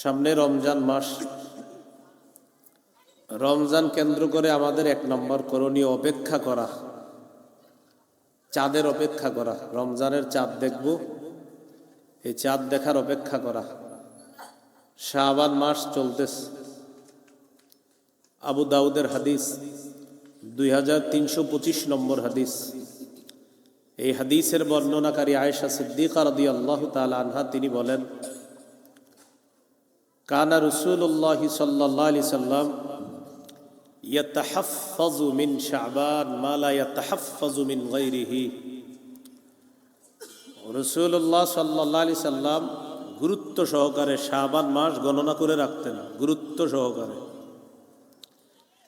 সামনে রমজান মাস। রমজান কেন্দ্র করে আমাদের এক নম্বর করণীয় অপেক্ষা করা, চাঁদের অপেক্ষা করা। রমজানের চাঁদ দেখব, এই চাঁদ দেখার অপেক্ষা করা। শাবান মাস চলতেছে। আবু দাউদের হাদিস 2325 নম্বর হাদিস। এই হাদিসের বর্ণনাকারী আয়েশা সিদ্দিকা রাদিয়াল্লাহু তাআলা আনহা তিনি বলেন, কানা রাসূলুল্লাহি সাল্লাল্লাহু আলাইহি সাল্লাম ইয়াতাহাফফাযু মিন শাবান মা লা ইয়াতাহাফফাযু মিন গায়রিহি। রাসূলুল্লাহ সাল্লাল্লাহু আলাইহি সাল্লাম গুরুত্ব সহকারে শাবান মাস গণনা করে রাখতেন, গুরুত্ব সহকারে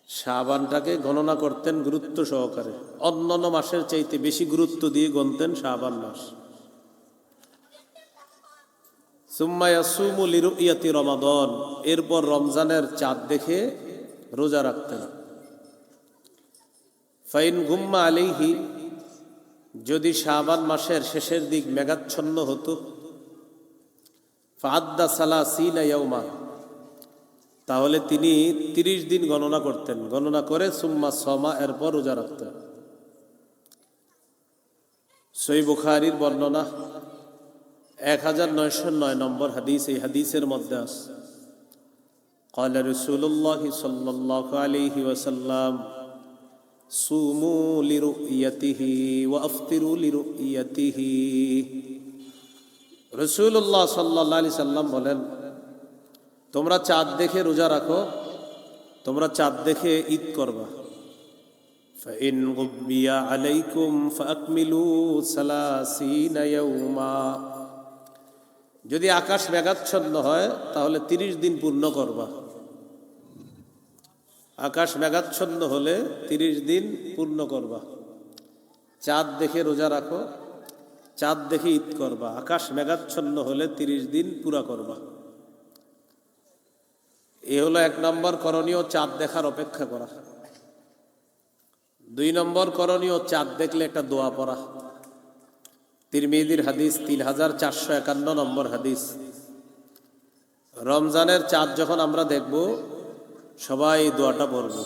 শাবানটাকে গণনা করতেন গুরুত্ব সহকারে। অন্যান্য মাসের চাইতে বেশি গুরুত্ব দিয়ে গণতেন শাবান মাস। সুম্মা ইয়াসুমু লিরুইয়াতি রমাদান, এরপর রমজানের চাঁদ দেখে রোজা রাখতেন। ফাইন গুম্মা আলাইহি, যদি শাবান মাসের শেষের দিক মেঘাচ্ছন্ন হতো, ফাআদ্দা সালাসিনা ইয়াওমা, তাহলে তিনি 30 দিন গণনা করতেন। গণনা করে সুম্মা সমা, এরপর রোজা রাখতেন। সহিহ বুখারীর বর্ণনা 1909 নম্বর হাদিস। এই হাদিসের মধ্যে আছে, ক্বালা রাসূলুল্লাহি সাল্লাল্লাহু আলাইহি ওয়াসাল্লাম সুমু লিরুইয়াতিহি ওয়া আফতিরু লিরুইয়াতিহি। রাসূলুল্লাহ সাল্লাল্লাহু আলাইহি সাল্লাম বলেন, তোমরা চাঁদ দেখে রোজা রাখো, তোমরা চাঁদ দেখে ঈদ করবা। ফাইন গুবিয়া আলাইকুম ফাকমিলু সালাসিনা ইয়াওমা, যদি আকাশ মেঘাচ্ছন্ন হয় তাহলে 30 দিন পূর্ণ করবা। আকাশ মেঘাচ্ছন্ন হলে 30 দিন পূর্ণ করবা। চাঁদ দেখে রোজা রাখো, চাঁদ দেখে ঈদ করবা। আকাশ মেঘাচ্ছন্ন হলে 30 দিন পুরা করবা। এ হলো 1 নম্বর করণীয়, চাঁদ দেখার অপেক্ষা করা। 2 নম্বর করণীয়, চাঁদ দেখলে একটা দোয়া পড়া। তিরমিজির হাদিস 3451 নম্বর হাদিস। রমজানের চাঁদ যখন আমরা দেখব, সবাই দোয়াটা পড়ব,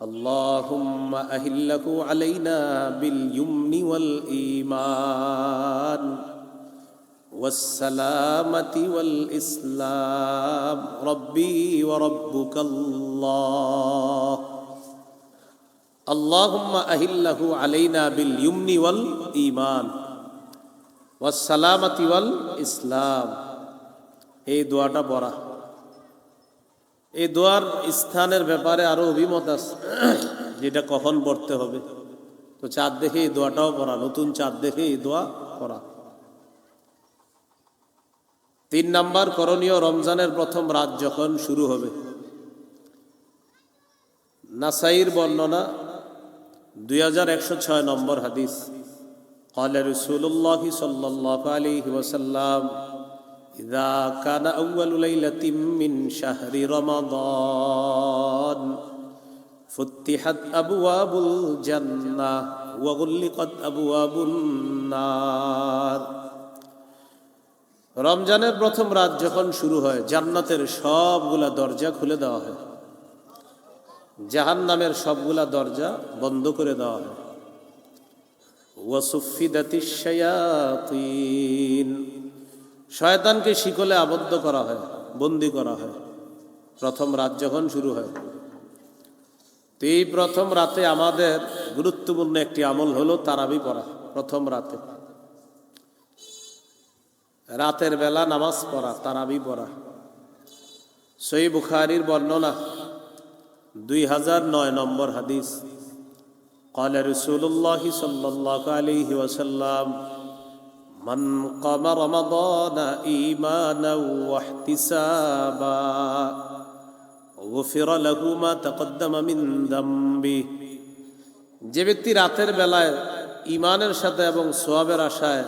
আল্লাহুম্মা আহিল্লাহু আলাইনা বিল ইয়ুমনি ওয়াল ঈমান ওয়াসসালামাতি ওয়াল ইসলাম রব্বি ওয়া রাব্বুকাল্লাহ। আল্লাহুম্মা আহিল্লাহু আলাইনা বিল ইয়ুমনি ওয়াল ঈমান ওয়াসসালামাতি ওয়াল ইসলাম। এই দোয়াটা পড়া। এই দোয়ার স্থানের ব্যাপারে আরো অভিমত আছে, যেটা কখন পড়তে হবে। তো চাঁদ দেখে এই দোয়াটাও পড়া, নতুন চাঁদ দেখে এই দোয়া পড়া। 3 নম্বর করণীয়, রমজানের প্রথম রাত যখন শুরু হবে। নাসাইর বর্ণনা 2106 নম্বর হাদিস। ক্বালা রাসূলুল্লাহি সাল্লাল্লাহু আলাইহি ওয়াসাল্লাম ইযা কানা আউয়ালু লাইলাতিন মিন শাহরি রমাদান ফুতিহাত আবওয়াবুল জান্নাহ ওয়া গুল্লিকাত আবওয়াবুন নার। রমজানের প্রথম রাত যখন শুরু হয়, জান্নাতের সবগুলা দরজা খুলে দেওয়া হয়, জাহান্নামের সবগুলা দরজা বন্ধ করে দেওয়া হয়। ওয়া সুফিদাতিশ শায়াতিন, শয়তানকে শিকলে আবদ্ধ করা হয়, বন্দী করা হয় প্রথম রাত যখন শুরু হয়। তো এই প্রথম রাতে আমাদের গুরুত্বপূর্ণ একটি আমল হলো তারাবি পড়া। প্রথম রাতে, রাতের বেলা নামাজ পড়া, তারাবি পড়া। সহিহ বুখারীর বর্ণনা 2009 নম্বর হাদিস। ক্বালা রাসূলুল্লাহি সাল্লাল্লাহু আলাইহি ওয়াসাল্লাম মান কামা রমাদানা ঈমানাও ওয়া ইহতিসাবা গুফিরা লাহু মা তাকদ্দামা মিন যামবি। যে ব্যক্তি রাতের বেলায় ঈমানের সাথে এবং সওয়াবের আশায়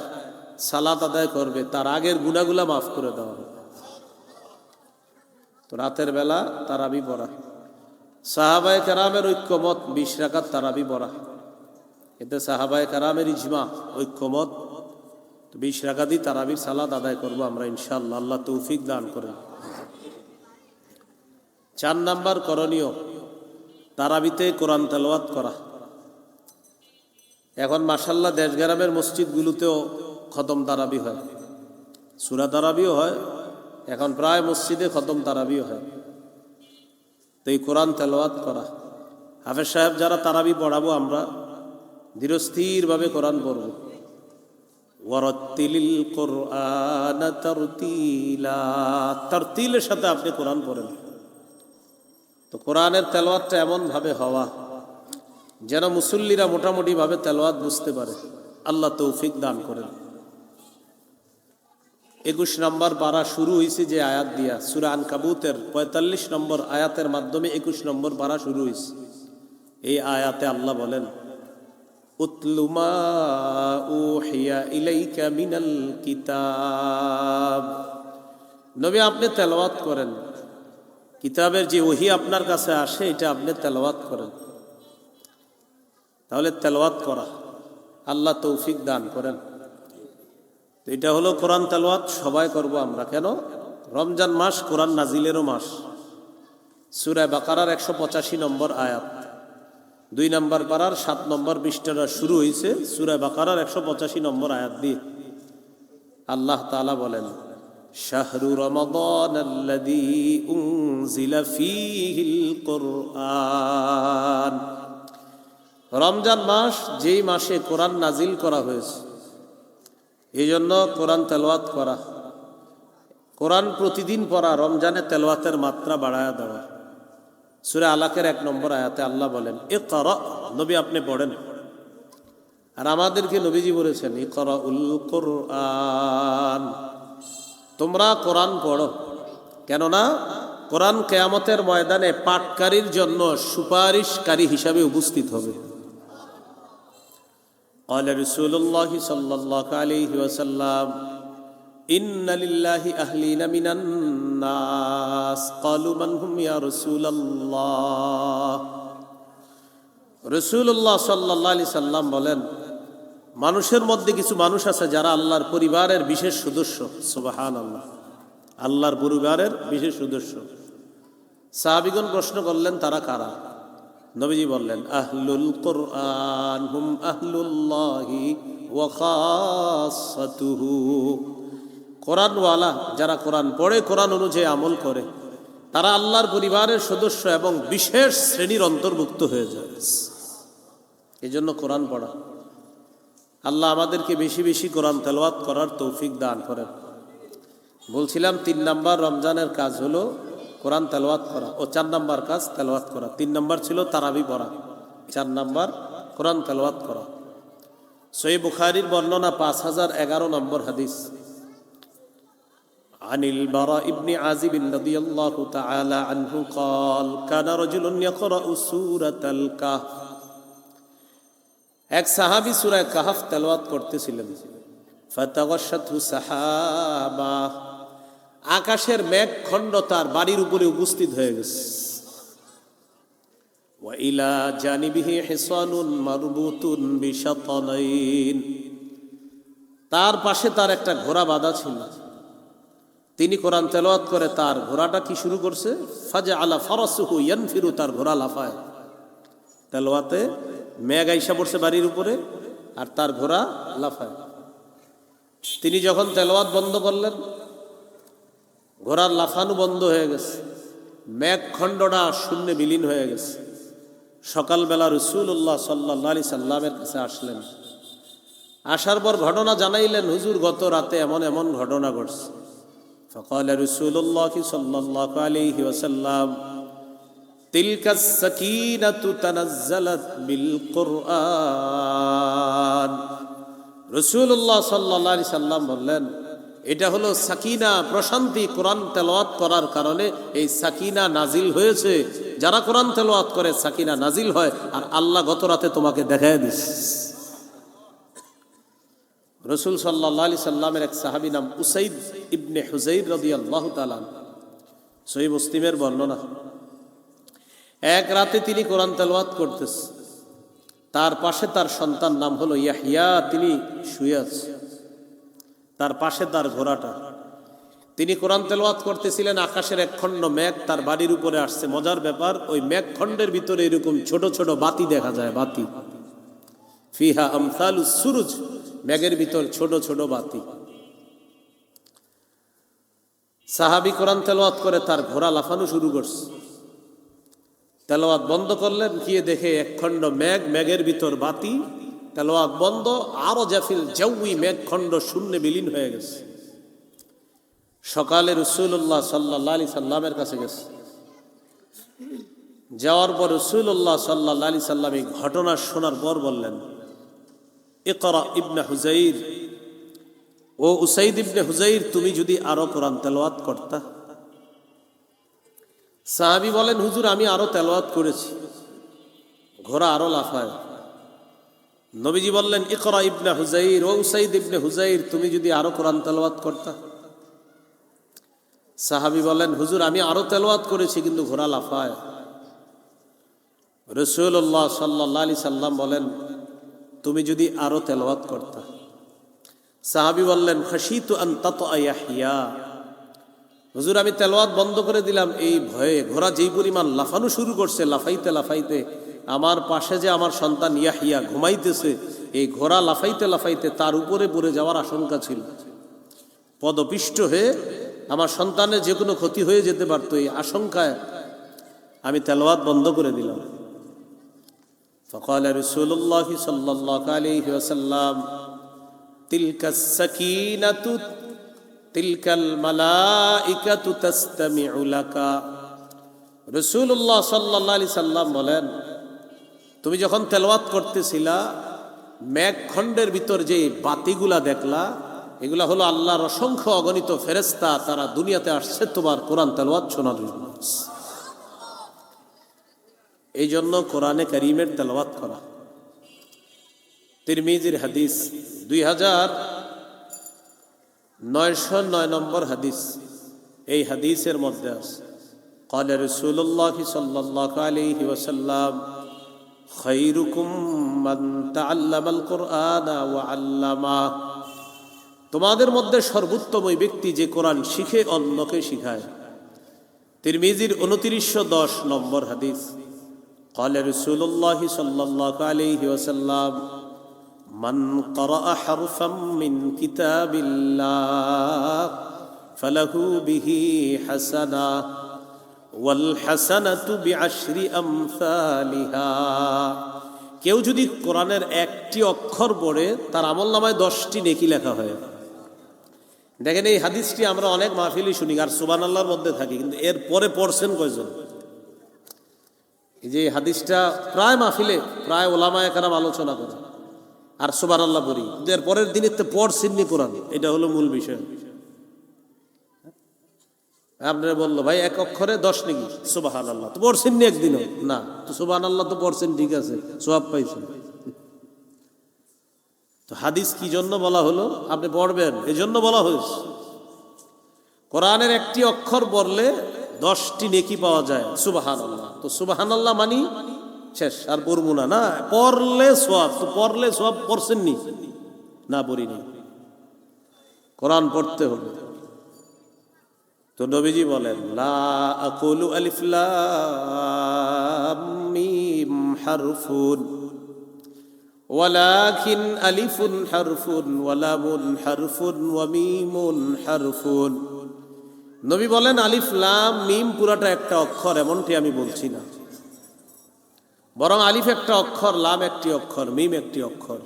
সালাত আদায় করবে, তার আগের গুনাহগুলো মাফ করে দেওয়া হবে। তো রাতের বেলা তারাবি পড়া। সাহাবায়ে কেরামের ঐক্যমত 20 রাকাত তারাবি পড়া। এতে সাহাবায়ে কেরামের ইজমা, ঐক্যমত। তো 20 রাকাতই তারাবির সালাত আদায় করব আমরা ইনশাআল্লাহ। আল্লাহ তৌফিক দান করেন। 4 নাম্বার করণীয় তারাবিতে কোরআন তেলাওয়াত করা। এখন মাশাআল্লাহ দেশ গ্রামের মসজিদগুলোতেও খতম তারাবি হয়, সূরা তারাবিও হয়, এখন প্রায় মসজিদে খতম তারাবিও হয়। তো এই কোরআন তেলাওয়াত করা, হাফেজ সাহেব যারা তারাবি পড়াবো আমরা ধীরস্থিরভাবে কোরআন পড়ব। ওয়ারাত্তিলিল কুরআনা তারতিলা, তারতিলের সাথে আপনি কোরআন পড়েন। তো কোরআনের তেলাওয়াতটা এমনভাবে হওয়া যেন মুসল্লিরা মোটামুটিভাবে তেলাওয়াত বুঝতে পারে। আল্লাহ তৌফিক দান করেন। 21 নম্বর পারা শুরু হয়েছে যে আয়াত দিয়া, সূরা আনকাবুতের 45 নম্বর আয়াতের মাধ্যমে 21 নম্বর পারা শুরু হয়েছে। এই আয়াতে আল্লাহ বলেন, উতলু মা উহিয়া ইলাইকা মিনাল কিতাব, নবী আপনি তেলাওয়াত করেন, কিতাবের যে ওহী আপনার কাছে আসে এটা আপনি তেলাওয়াত করেন। তাহলে তেলাওয়াত করা, আল্লাহ তৌফিক দান করেন। এটা হলো কোরআন তেলাওয়াত সবাই করব আমরা। কেন? রমজান মাস কোরআন নাজিলেরও মাস। সূরা বাকারার 185 নম্বর আয়াত, 2 নম্বর পারার 7 নম্বর পৃষ্ঠাটা শুরু হয়েছে সূরা বাকারার 185 নম্বর আয়াত দিয়ে। আল্লাহ তাআলা বলেন, শাহরু রমাদানাল্লাযী উনজিলা ফীহিল কুরআন, রমজান মাস যেই মাসে কোরআন নাজিল করা হয়েছে, এই জন্য কোরআন তেলাওয়াত করা, কোরআন প্রতিদিন পড়া, রমজানে তেলাওয়াতের মাত্রা বাড়ায়া দেওয়া। সূরা আলাকের 1 নম্বর আয়াতে আল্লাহ বলেন, ইকরা, নবী আপনি পড়েন। আর আমাদেরকে নবীজি বলেছেন, ইকরাউল কুরআন, তোমরা কোরআন পড়ো। কেননা কোরআন কিয়ামতের ময়দানে পাঠকারীর জন্য সুপারিশকারী হিসাবে উপস্থিত হবে। قال رسول الله صلى الله عليه وسلم إن لله أهلين من الناس قالوا من هم يا رسول الله, রাসূলুল্লাহ সাল্লাল্লাহু আলাইহি সাল্লাম বলেন, মানুষের মধ্যে কিছু মানুষ আছে যারা আল্লাহর পরিবারের বিশেষ সদস্য। সুবহানাল্লাহ, আল্লাহর পরিবারের বিশেষ সদস্য। সাহাবীগণ প্রশ্ন করলেন, তারা কারা? নবীজি বললেন, আহলুল কুরআন হুম আহলুল্লাহি ওয়া খাসাতুহু, কোরআনওয়ালা যারা কোরআন পড়ে, কোরআন অনুযায়ী আমল করে, তারা আল্লাহর পরিবারের সদস্য এবং বিশেষ শ্রেণীর অন্তর্ভুক্ত হয়ে যায়। এই জন্য কোরআন পড়া। আল্লাহ আমাদেরকে বেশি বেশি কোরআন তেলাওয়াত করার তৌফিক দান করেন। বলছিলাম 3 নাম্বার রমজানের কাজ হলো কোরআন তেলাওয়াত করা, ও 4 নাম্বার কাজ তেলাওয়াত করা। 3 নাম্বার ছিল তারাবি পড়া, 4 নাম্বার কোরআন তেলাওয়াত করা। সহিহ বুখারীর বর্ণনা 5011 নম্বর হাদিস, আনিল বারা ইবনে আজিব রাদিয়াল্লাহু তাআলা আনহু قال كان رجل يقرأ سورة الكهف, এক সাহাবী সূরা কাহফ তেলাওয়াত করতেছিলেন। ফাতাগাশাতহু সাহাবা, আকাশের মেঘখণ্ড তার বাড়ির উপরে উপস্থিত হয়ে গেছে। ওয়া ইলা জানিবিহি হিসানুন মারবুতুন বিশাতানাইন, তার পাশে তার একটা ঘোড়া বাঁধা ছিল। তিনি কোরআন তেলাওয়াত করে তার ঘোড়াটা কি শুরু করছে, ফাজআলা ফারাসুহু ইয়ানফিরু, তার ঘোড়া লাফায়। তেলাওয়াতে মেঘ আইসা পড়ছে বাড়ির উপরে আর তার ঘোড়া লাফায়। তিনি যখন তেলাওয়াত বন্ধ করলেন, ঘোড়ার লাফানো বন্ধ হয়ে গেছে, মেঘখণ্ডটা শূন্যে বিলীন হয়ে গেছে। সকালবেলা রাসূলুল্লাহ সাল্লাল্লাহু আলাইহি সাল্লামের কাছে আসলেন। আসার পর ঘটনা জানাইলেন, হুজুর গত রাতে এমন এমন ঘটনা ঘটছে। ফাকালা রাসূলুল্লাহ সাল্লাল্লাহু আলাইহি ওয়াসাল্লাম, তিলকাস সাকিনাতু তানাজ্জালাত বিল কুরআন। রাসূলুল্লাহ সাল্লাল্লাহু আলাইহি সাল্লাম বললেন, এটা হলো সাকিনা, প্রশান্তি। কোরআন তেলাওয়াত করার কারণে এই সাকিনা নাজিল হয়েছে। যারা কোরআন তেলাওয়াত করে সাকিনা নাজিল হয়, আর আল্লাহ গত রাতে তোমাকে দেখায় দিস। রাসূল সাল্লাল্লাহু আলাইহি সাল্লামের এক সাহাবী নাম উসাইদ ইবনে হুযাইর রাদিয়াল্লাহু তাআলা, সহিহ মুসলিমের বর্ণনা। এক রাতে তিনি কোরআন তেলাওয়াত করতেছে, তার পাশে তার সন্তান নাম হলো ইয়াহইয়া, তিনি শুয়ে আছে, তার পাশে তার ঘোড়াটা। তিনি কোরআন তেলাওয়াত করতেছিলেন, আকাশের এক খণ্ড মেঘ তার বাড়ির উপরে আসছে। মজার ব্যাপার, ওই মেঘ খণ্ডের ভিতরে এরকম ছোট ছোট বাতি দেখা যায়, বাতি। ফিহা আমসালুস সুরুজ, মেঘের ভিতর ছোট ছোট বাতি। সাহাবী কোরআন তেলাওয়াত করে তার ঘোড়া লাফানো শুরু করছে। তেলাওয়াত বন্ধ করলেন, গিয়ে দেখে এক খণ্ড মেঘ, মেঘের ভিতর বাতি। তেলাওয়াত বন্ধ, আরো জাফিল জাউই, মেঘ খণ্ড শূন্যে বিলীন হয়ে গেছে। সকালে রাসূলুল্লাহ সাল্লাল্লাহু আলাইহি সাল্লামের কাছে গেছে। যাওয়ার পর রাসূলুল্লাহ সাল্লাল্লাহু আলাইহি সাল্লাম এই ঘটনা শোনার পর বললেন, ইকরা ইবনে হুজাইর, ও উসাইদ ইবনে হুজাইর, তুমি যদি আরো কোরআন তেলাওয়াত করতা। সাহাবী বলেন, হুজুর আমি আরো তেলাওয়াত করেছি। ঘোড়া আরো লাফায়। নবীজি বললেন, ইকরা ইবনে হুজাইর, ও উসাইদ ইবনে হুজাইর, তুমি যদি আরো কোরআন তেলাওয়াত করতা। সাহাবী বলেন, হুজুর আমি আরো তেলাওয়াত করেছি, কিন্তু ঘোড়া লাফায়। রাসূলুল্লাহ সাল্লাল্লাহু আলাইহি সাল্লাম বলেন, তুমি যদি আরো তেলাওয়াত করতা। সাহাবী বললেন, খাশিতু আন তাতা ইয়াহইয়া, হুজুর আমি তেলাওয়াত বন্ধ করে দিলাম এই ভয়ে। ঘোড়া যেই পরিমাণ লাফানো শুরু করছে, লাফাইতে লাফাইতে আমার পাশে যে আমার সন্তান ইয়াহইয়া ঘুমাইতেছে, এই ঘোড়া লাফাইতে লাফাইতে তার উপরে পড়ে যাওয়ার আশঙ্কা ছিল। পদপিষ্ট হয়ে আমার সন্তানের যে কোনো ক্ষতি হয়ে যেতে পারতো, এই আশঙ্কায় আমি তেলাওয়াত বন্ধ করে দিলাম। فقال رسول الله صلى الله عليه وسلم تلك السكينة تلك الملائكة تستمع لك। রাসূলুল্লাহ সাল্লাল্লাহু আলাইহি সাল্লাম বলেন, তুমি যখন তেলাওয়াত করতেছিলা, মেঘ খণ্ডের ভিতর যে বাতিগুলা দেখলা, এগুলা হলো আল্লাহর অসংখ্য অগণিত ফেরেশতা, তারা দুনিয়াতে আসছে তোমার কোরআন তেলাওয়াত শোনার জন্য। এই জন্য কোরআনে কারীমের তেলাওয়াত করা। তিরমিজির হাদিস 2909 নম্বর হাদিস। এই হাদিসের মধ্যে আছে, قال رسول الله صلى الله عليه وسلم خيركم من تعلم القرآن وعلمه। তোমাদের মধ্যে সর্বোত্তম ওই ব্যক্তি যে কোরআন শিখে অন্যকে শিখায়। তিরমিজির 2910 নম্বর হাদিস। قال رسول الله صلى الله عليه وسلم من قرأ حرفا من كتاب الله فله به حسنة والحسنة بعشر أمثالها। কেউ যদি কোরআনের একটি অক্ষর পড়ে, তার আমলনামায় 10টি নেকি লেখা হয়। দেখেন এই হাদিসটি আমরা অনেক মাহফিলই শুনি আর সুবহানাল্লাহর মধ্যে থাকি, কিন্তু এর পরে পড়ছেন কয়জন? এই যে হাদিসটা প্রায় মাহফিলে, প্রায় ওলামায়ে কেরাম আলোচনা করে আর সুবহানাল্লাহ পড়ি, কিন্তু এর পরের দিনে তো পড়ছেননি কোরআন। এটা হলো মূল বিষয়। আপনারা বললো ভাই এক অক্ষরে 10 নাকি, সুবহানাল্লাহ তো পড়ছেননি একদিনও? না, তো সুবহানাল্লাহ তো পড়ছেন, ঠিক আছে, সওয়াব পাইছেন। তো হাদিস কি জন্য বলা হলো? আপনি পড়বেন এই জন্য বলা হয়েছে। কোরআনের একটি অক্ষর পড়লে 10টি নেকি পাওয়া যায়, সুবহানাল্লাহ। তো সুবহানাল্লাহ মানি শেষ, আর পড়বো না। না, পড়লে সওয়াব। তো পড়লে সওয়াব, পড়ছেননি? না, পড়িনি। কোরআন পড়তে হবে। তো নবীজি বলেন, লা আকুলু আলিফ লাম মিম হারফুন ওয়ালাকিন আলিফুন হারফুন ওয়া লামুন হারফুন ওয়া মিমুন হারফুন। নবী বলেন, আলিফ লাম মিম পুরাটা একটা অক্ষর, এমনটি আমি বলছি না, বরং আলিফ একটা অক্ষর, লাম একটি অক্ষর, মিম একটি অক্ষর।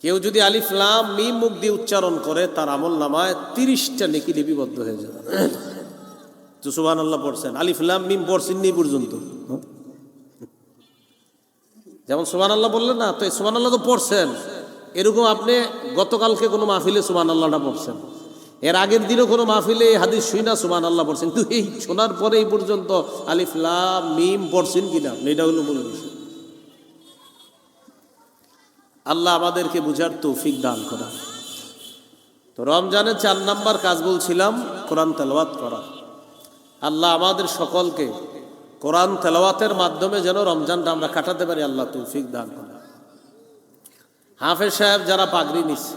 কেউ যদি আলিফ লাম মিম মুখ দিয়ে উচ্চারণ করে, তার আমলনামায় 30টা নেকি লিপিবদ্ধ হয়ে যাবে। তো সুবহানাল্লাহ পড়ছেন, আলিফ লাম মিম পড়ছেননি পর্যন্ত। যেমন সুবহানাল্লাহ বললেন না, তো এই সুবহানাল্লাহ তো পড়ছেন। এরকম আপনি গতকালকে কোনো মাহফিলে সুবহানাল্লাহটা পড়ছেন, এর আগের দিনও কোনো মাহফিলে এই হাদিস শুই না সুবহানাল্লাহ পড়ছেন, কিন্তু এই শোনার পরে এই পর্যন্ত আলিফ লাম মিম পড়ছেন কিনা, এটা হলো মূল বিষয়। আল্লাহ আমাদেরকে বুঝার তৌফিক দান করা। তো রমজানের 4 নাম্বার কাজ বলছিলাম, কোরআন তেলাওয়াত করা। আল্লাহ আমাদের সকলকে কোরআন তেলাওয়াতের মাধ্যমে যেন রমজানটা আমরা কাটাতে পারি, আল্লাহ তৌফিক দান করা। হাফেজ সাহেব যারা পাগড়ি নিচ্ছে,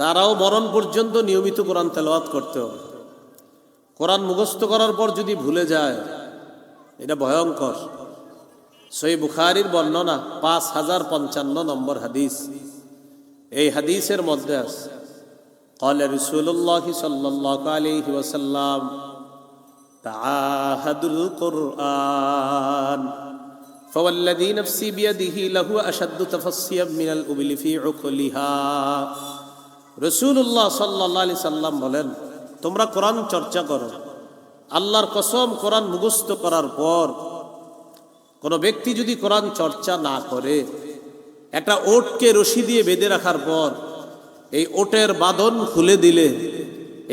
তারাও মরণ পর্যন্ত নিয়মিত কোরআন তেলাওয়াত করতে হবে। কোরআন মুখস্থ করার পর যদি ভুলে যায়, এটা ভয়ঙ্কর। সহিহ বুখারীর বর্ণনা 5055 নম্বর হাদিস। এই হাদিসের মধ্যে আছে قال رسول الله صلى الله عليه وسلم تعاهدوا القرآن فوالذي نفسي بيده لهو أشد تفصيا من الإبل في عقلها। রাসূলুল্লাহ সাল্লাল্লাহু আলাইহি সাল্লাম বলেন, তোমরা কোরআন চর্চা করো। আল্লাহর কসম, কোরআন মুখস্থ করার পর কোনো ব্যক্তি যদি কোরআন চর্চা না করে, একটা ওটকে রশি দিয়ে বেঁধে রাখার পর এই ওটের বাঁধন খুলে দিলে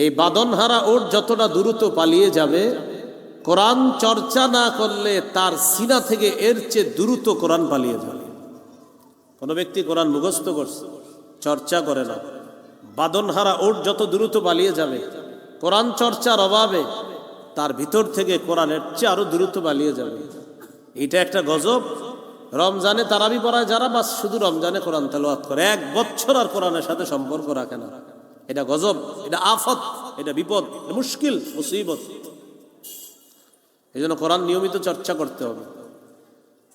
এই বাঁধনহারা ওট যতটা দ্রুত পালিয়ে যাবে, কোরআন চর্চা না করলে তার সিনা থেকে এর চেয়ে দ্রুত কোরআন পালিয়ে যাবে। কোনো ব্যক্তি কোরআন মুখস্থ করছে, চর্চা করে না, বাঁধনহারা ওট যত দ্রুত পালিয়ে যাবে, কোরআন চর্চার অভাবে তার ভিতর থেকে কোরআনের চেয়ে আরো দ্রুত পালিয়ে যাবে। এটা একটা গজব। রমজানে তারাবি পড়ায় যারা, বাস শুধু রমজানে কোরআন তেলাওয়াত করে, 1 বছর আর কোরআনের সাথে সম্পর্ক রাখে না, এটা গজব, এটা আফত, এটা বিপদ, এটা মুশকিল, মুসিবত। এই জন্য কোরআন নিয়মিত চর্চা করতে হবে।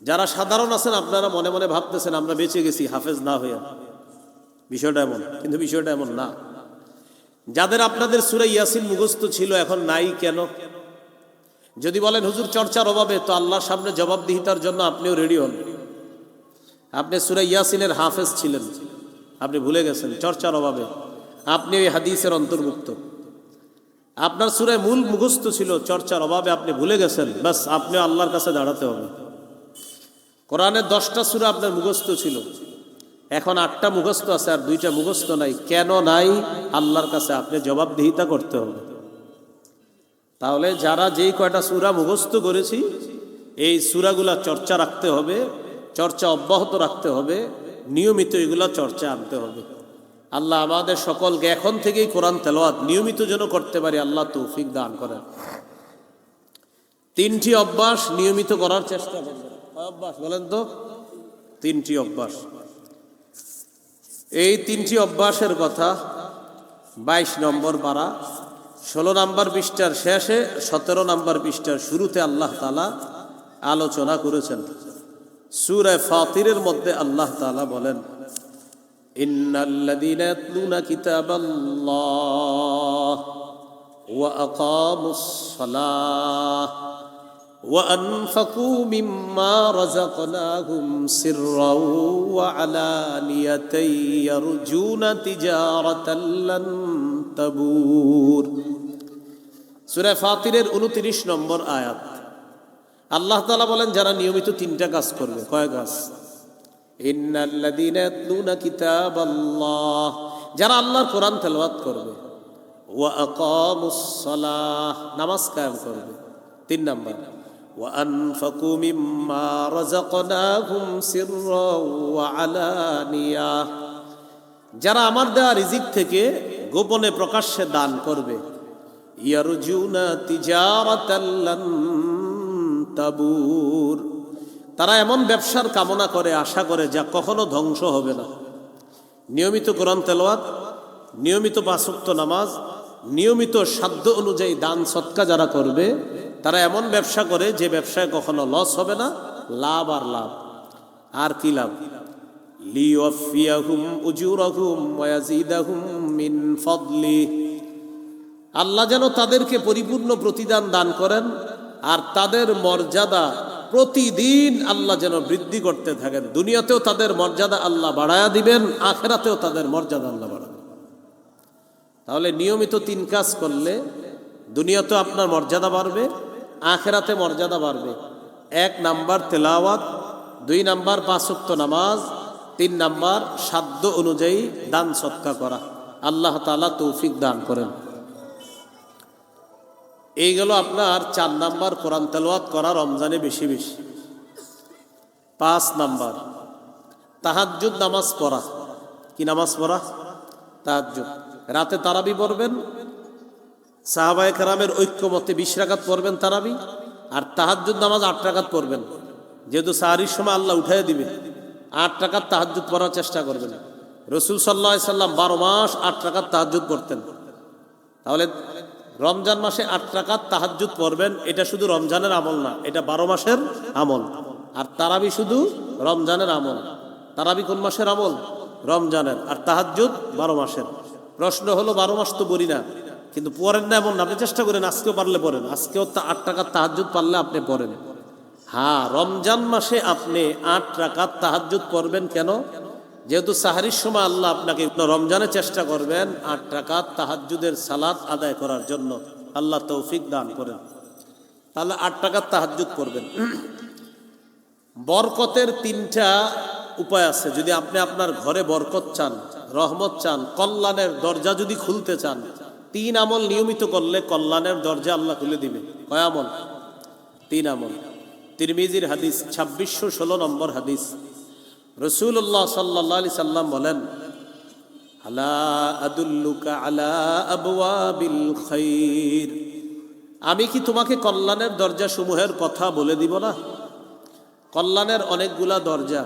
যারা সাধারণ আছেন, আপনারা মনে মনে ভাবতেছেন আমরা বেঁচে গেছি হাফেজ না হইয়া, বিষয়টা এমন, কিন্তু বিষয়টা এমন না। যাদের আপনাদের সূরা ইয়াসিন মুখস্থ ছিল, এখন নাই কেন? যদি বলেন হুজুর চর্চার অভাবে, তো আল্লাহর সামনে জবাবদিহিতার জন্য আপনিও রেডি হন। আপনি সূরা ইয়াসিনের হাফেজ ছিলেন, আপনি ভুলে গেছেন চর্চার অভাবে, আপনি ওই হাদিসের অন্তর্ভুক্ত। আপনার সূরা মূল মুখস্থ ছিল, চর্চার অভাবে আপনি ভুলে গেছেন, বাস আপনি আল্লাহর কাছে দাঁড়াতে হবে। কোরআনের 10টা সূরা আপনার মুখস্থ ছিল, এখন 8টা মুখস্থ আছে আর 2টা মুখস্থ নাই। কেন নাই? আল্লাহর কাছে আপনি জবাবদিহিতা করতে হবে। তাহলে যারা যেই কয়টা সূরা মুখস্থ করেছি, এই সূরাগুলা চর্চা রাখতে হবে, চর্চা অব্যাহত রাখতে হবে, নিয়মিত এগুলা চর্চা আনতে হবে। আল্লাহ আমাদের সকলকে এখন থেকেই কোরআন তেলাওয়াত নিয়মিত যেন করতে পারি, আল্লাহ তৌফিক দান করেন। 3টি অভ্যাস নিয়মিত করার চেষ্টা করবেন। অভ্যাস বলেন তো? 3টি অভ্যাস। এই 3টি অভ্যাসের কথা 22 নম্বর পারা, 16 নম্বর পৃষ্ঠার শেষে, 17 নম্বর পৃষ্ঠার শুরুতে আল্লাহ তাআলা আলোচনা করেছেন। সূরা ফাতিরের মধ্যে আল্লাহ তাআলা বলেন, ইন্নাল্লাযীনা ইয়াতলুনা কিতাবাল্লাহ ওয়া আকামুস সালাহ ওয়া আনফাকু মিম্মা রাযাকনাহুম সিররাও ওয়া আলানিয়াতান ইয়ারজুনা তিজারাতান লান তাবুর। সূরা ফাতিরের 29 নম্বর আয়াত। আল্লাহ তাআলা বলেন, যারা নিয়মিত 3টা কাজ করবে। কয় কাজ? ইন্নাল্লাযীনা ইয়াতলুনা কিতাবাল্লাহ, যারা আল্লাহর কোরআন তেলাওয়াত করবে, ওয়া আকামুস সালাহ, নামাজ কায়েম করবে। 3 নাম্বার, ওয়া আনফাকু মিম্মা রাযাকনাহুম সিররাও ওয়া আলানিয়া, যারা আমার দেওয়া রিজিক থেকে গোপনে প্রকাশ্যে দান করবে। ইয়ারজুনা তিজারাতান লান তাবুর, তারা এমন ব্যবসার কামনা করে, আশা করে, যা কখনো ধ্বংস হবে না। নিয়মিত কোরআন তেলাওয়াত, নিয়মিত 5 ওয়াক্ত নামাজ, নিয়মিত সাধ্য অনুযায়ী দান সদকা যারা করবে, তারা এমন ব্যবসা করে যে ব্যবসায় কখনো লস হবে না, লাভ আর লাভ। আর কি লাভ? লিওয়াফিয়াহুম উজুরাহুম ওয়া ইয়াজিদাহুম মিন ফাদলি, আল্লাহ যেন তাদেরকে পরিপূর্ণ প্রতিদান দান করেন, আর তাদের মর্যাদা প্রতিদিন আল্লাহ যেন বৃদ্ধি করতে থাকেন। দুনিয়াতেও তাদের মর্যাদা আল্লাহ বাড়ায়া দিবেন, আখিরাতেও তাদের মর্যাদা আল্লাহ বাড়াবেন। তাহলে নিয়মিত 3 কাজ করলে দুনিয়াতেও আপনার মর্যাদা বাড়বে, আখিরাতে মর্যাদা বাড়বে। 1 নাম্বার তেলাওয়াত, 2 নাম্বার 5 ওয়াক্ত নামাজ, 3 নাম্বার সাধ্য অনুযায়ী দান সদকা করা। আল্লাহ তাআলা তৌফিক দান করেন। এই গেল আপনার 4 নাম্বার, কোরআন তেলাওয়াত করা রমজানে বেশি বেশি। 5 নাম্বার, তাহাজ্জুদ নামাজ পড়া। কি নামাজ পড়া? তাহাজ্জুদ। রাতে তারাবি পড়বেন। সাহাবায়ে কেরামের ঐক্যমতে 20 রাকাত পড়বেন তারাবি, আর তাহাজ্জুদ নামাজ 8 রাকাত পড়বেন। যেহেতু সাহরির সময় আল্লাহ উঠাইয়া দিবে, 8 রাকাত তাহাজ্জুদ পড়ার চেষ্টা করবেন। রসুল সাল্লাল্লাহু আলাইহি সাল্লাম 12 মাস 8 রাকাত তাহাজ্জুদ পড়তেন। তাহলে রমজান মাসে 8 রাকাত তাহাজ্জুদ পড়বেন, এটা শুধু রমজানের আমল না, এটা 12 মাসের আমল। আর তারাবি শুধু রমজানের আমল। তারাবি কোন মাসের আমল? রমজানের। আর তাহাজ্জুদ 12 মাসের। প্রশ্ন হলো 12 মাস তো পড়ি না, কিন্তু পড়েন না এমন না, আপনি চেষ্টা করেন আজকেও পারলে পড়েন, আজকেও 8 রাকাত তাহাজ্জুদ পারলে আপনি পড়েন। হ্যাঁ, রমজান মাসে আপনি 8 রাকাত তাহাজ্জুদ পড়বেন কেন? যেহেতু সাহারির সময় আল্লাহ আপনাকে, রমজানে চেষ্টা করবেন 8 রাকাত তাহাজ্জুদের সালাত আদায় করার জন্য, আল্লাহ তৌফিক দান করেন। তাহলে 8 রাকাত তাহাজ্জুদ পড়বেন। বরকতের 3টা উপায় আছে। যদি আপনি আপনার ঘরে বরকত চান, রহমত চান, কল্যাণের দরজা যদি খুলতে চান, 3 আমল নিয়মিত করলে কল্যাণের দরজা আল্লাহ খুলে দিবে। কয় আমল? 3 আমল। তিরমিজির হাদিস, 2616 নম্বর হাদিস। রাসূলুল্লাহ সাল্লাল্লাহু আলাইহি সাল্লাম বলেন, আলা আদুল্লুকা আলা আবওয়াবিল খাইর, আমি কি তোমাকে কল্যাণের দরজা সমূহের কথা বলে দিব না? কল্যাণের অনেকগুলা দরজা,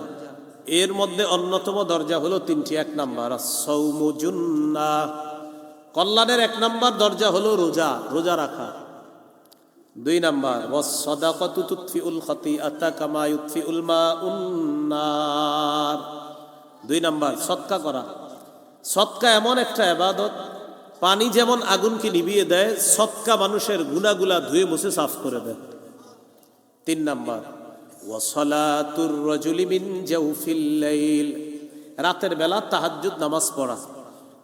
এর মধ্যে অন্যতম দরজা হলো 3টি। 1 নাম্বার আস-সাওমু জুন্নাহ, কল্যাণের 1 নাম্বার দরজা হলো রোজা, রোজা রাখা। 2 নাম্বার ওয়াস-সাদাকাতু তুতফিউল খাতিআতা কামা ইউতফিউল মাউন নার, 2 নাম্বার সদকা করা। সদকা এমন একটা ইবাদত, পানি যেমন আগুনকে নিভিয়ে দেয়, সদকা মানুষের গুনাহগুলা ধুয়ে মুছে সাফ করে দেয়। 3 নাম্বার ওয়াসালাতুর রাজুলি মিন জাওফিল লাইল, রাতের বেলা তাহাজ্জুদ নামাজ পড়া।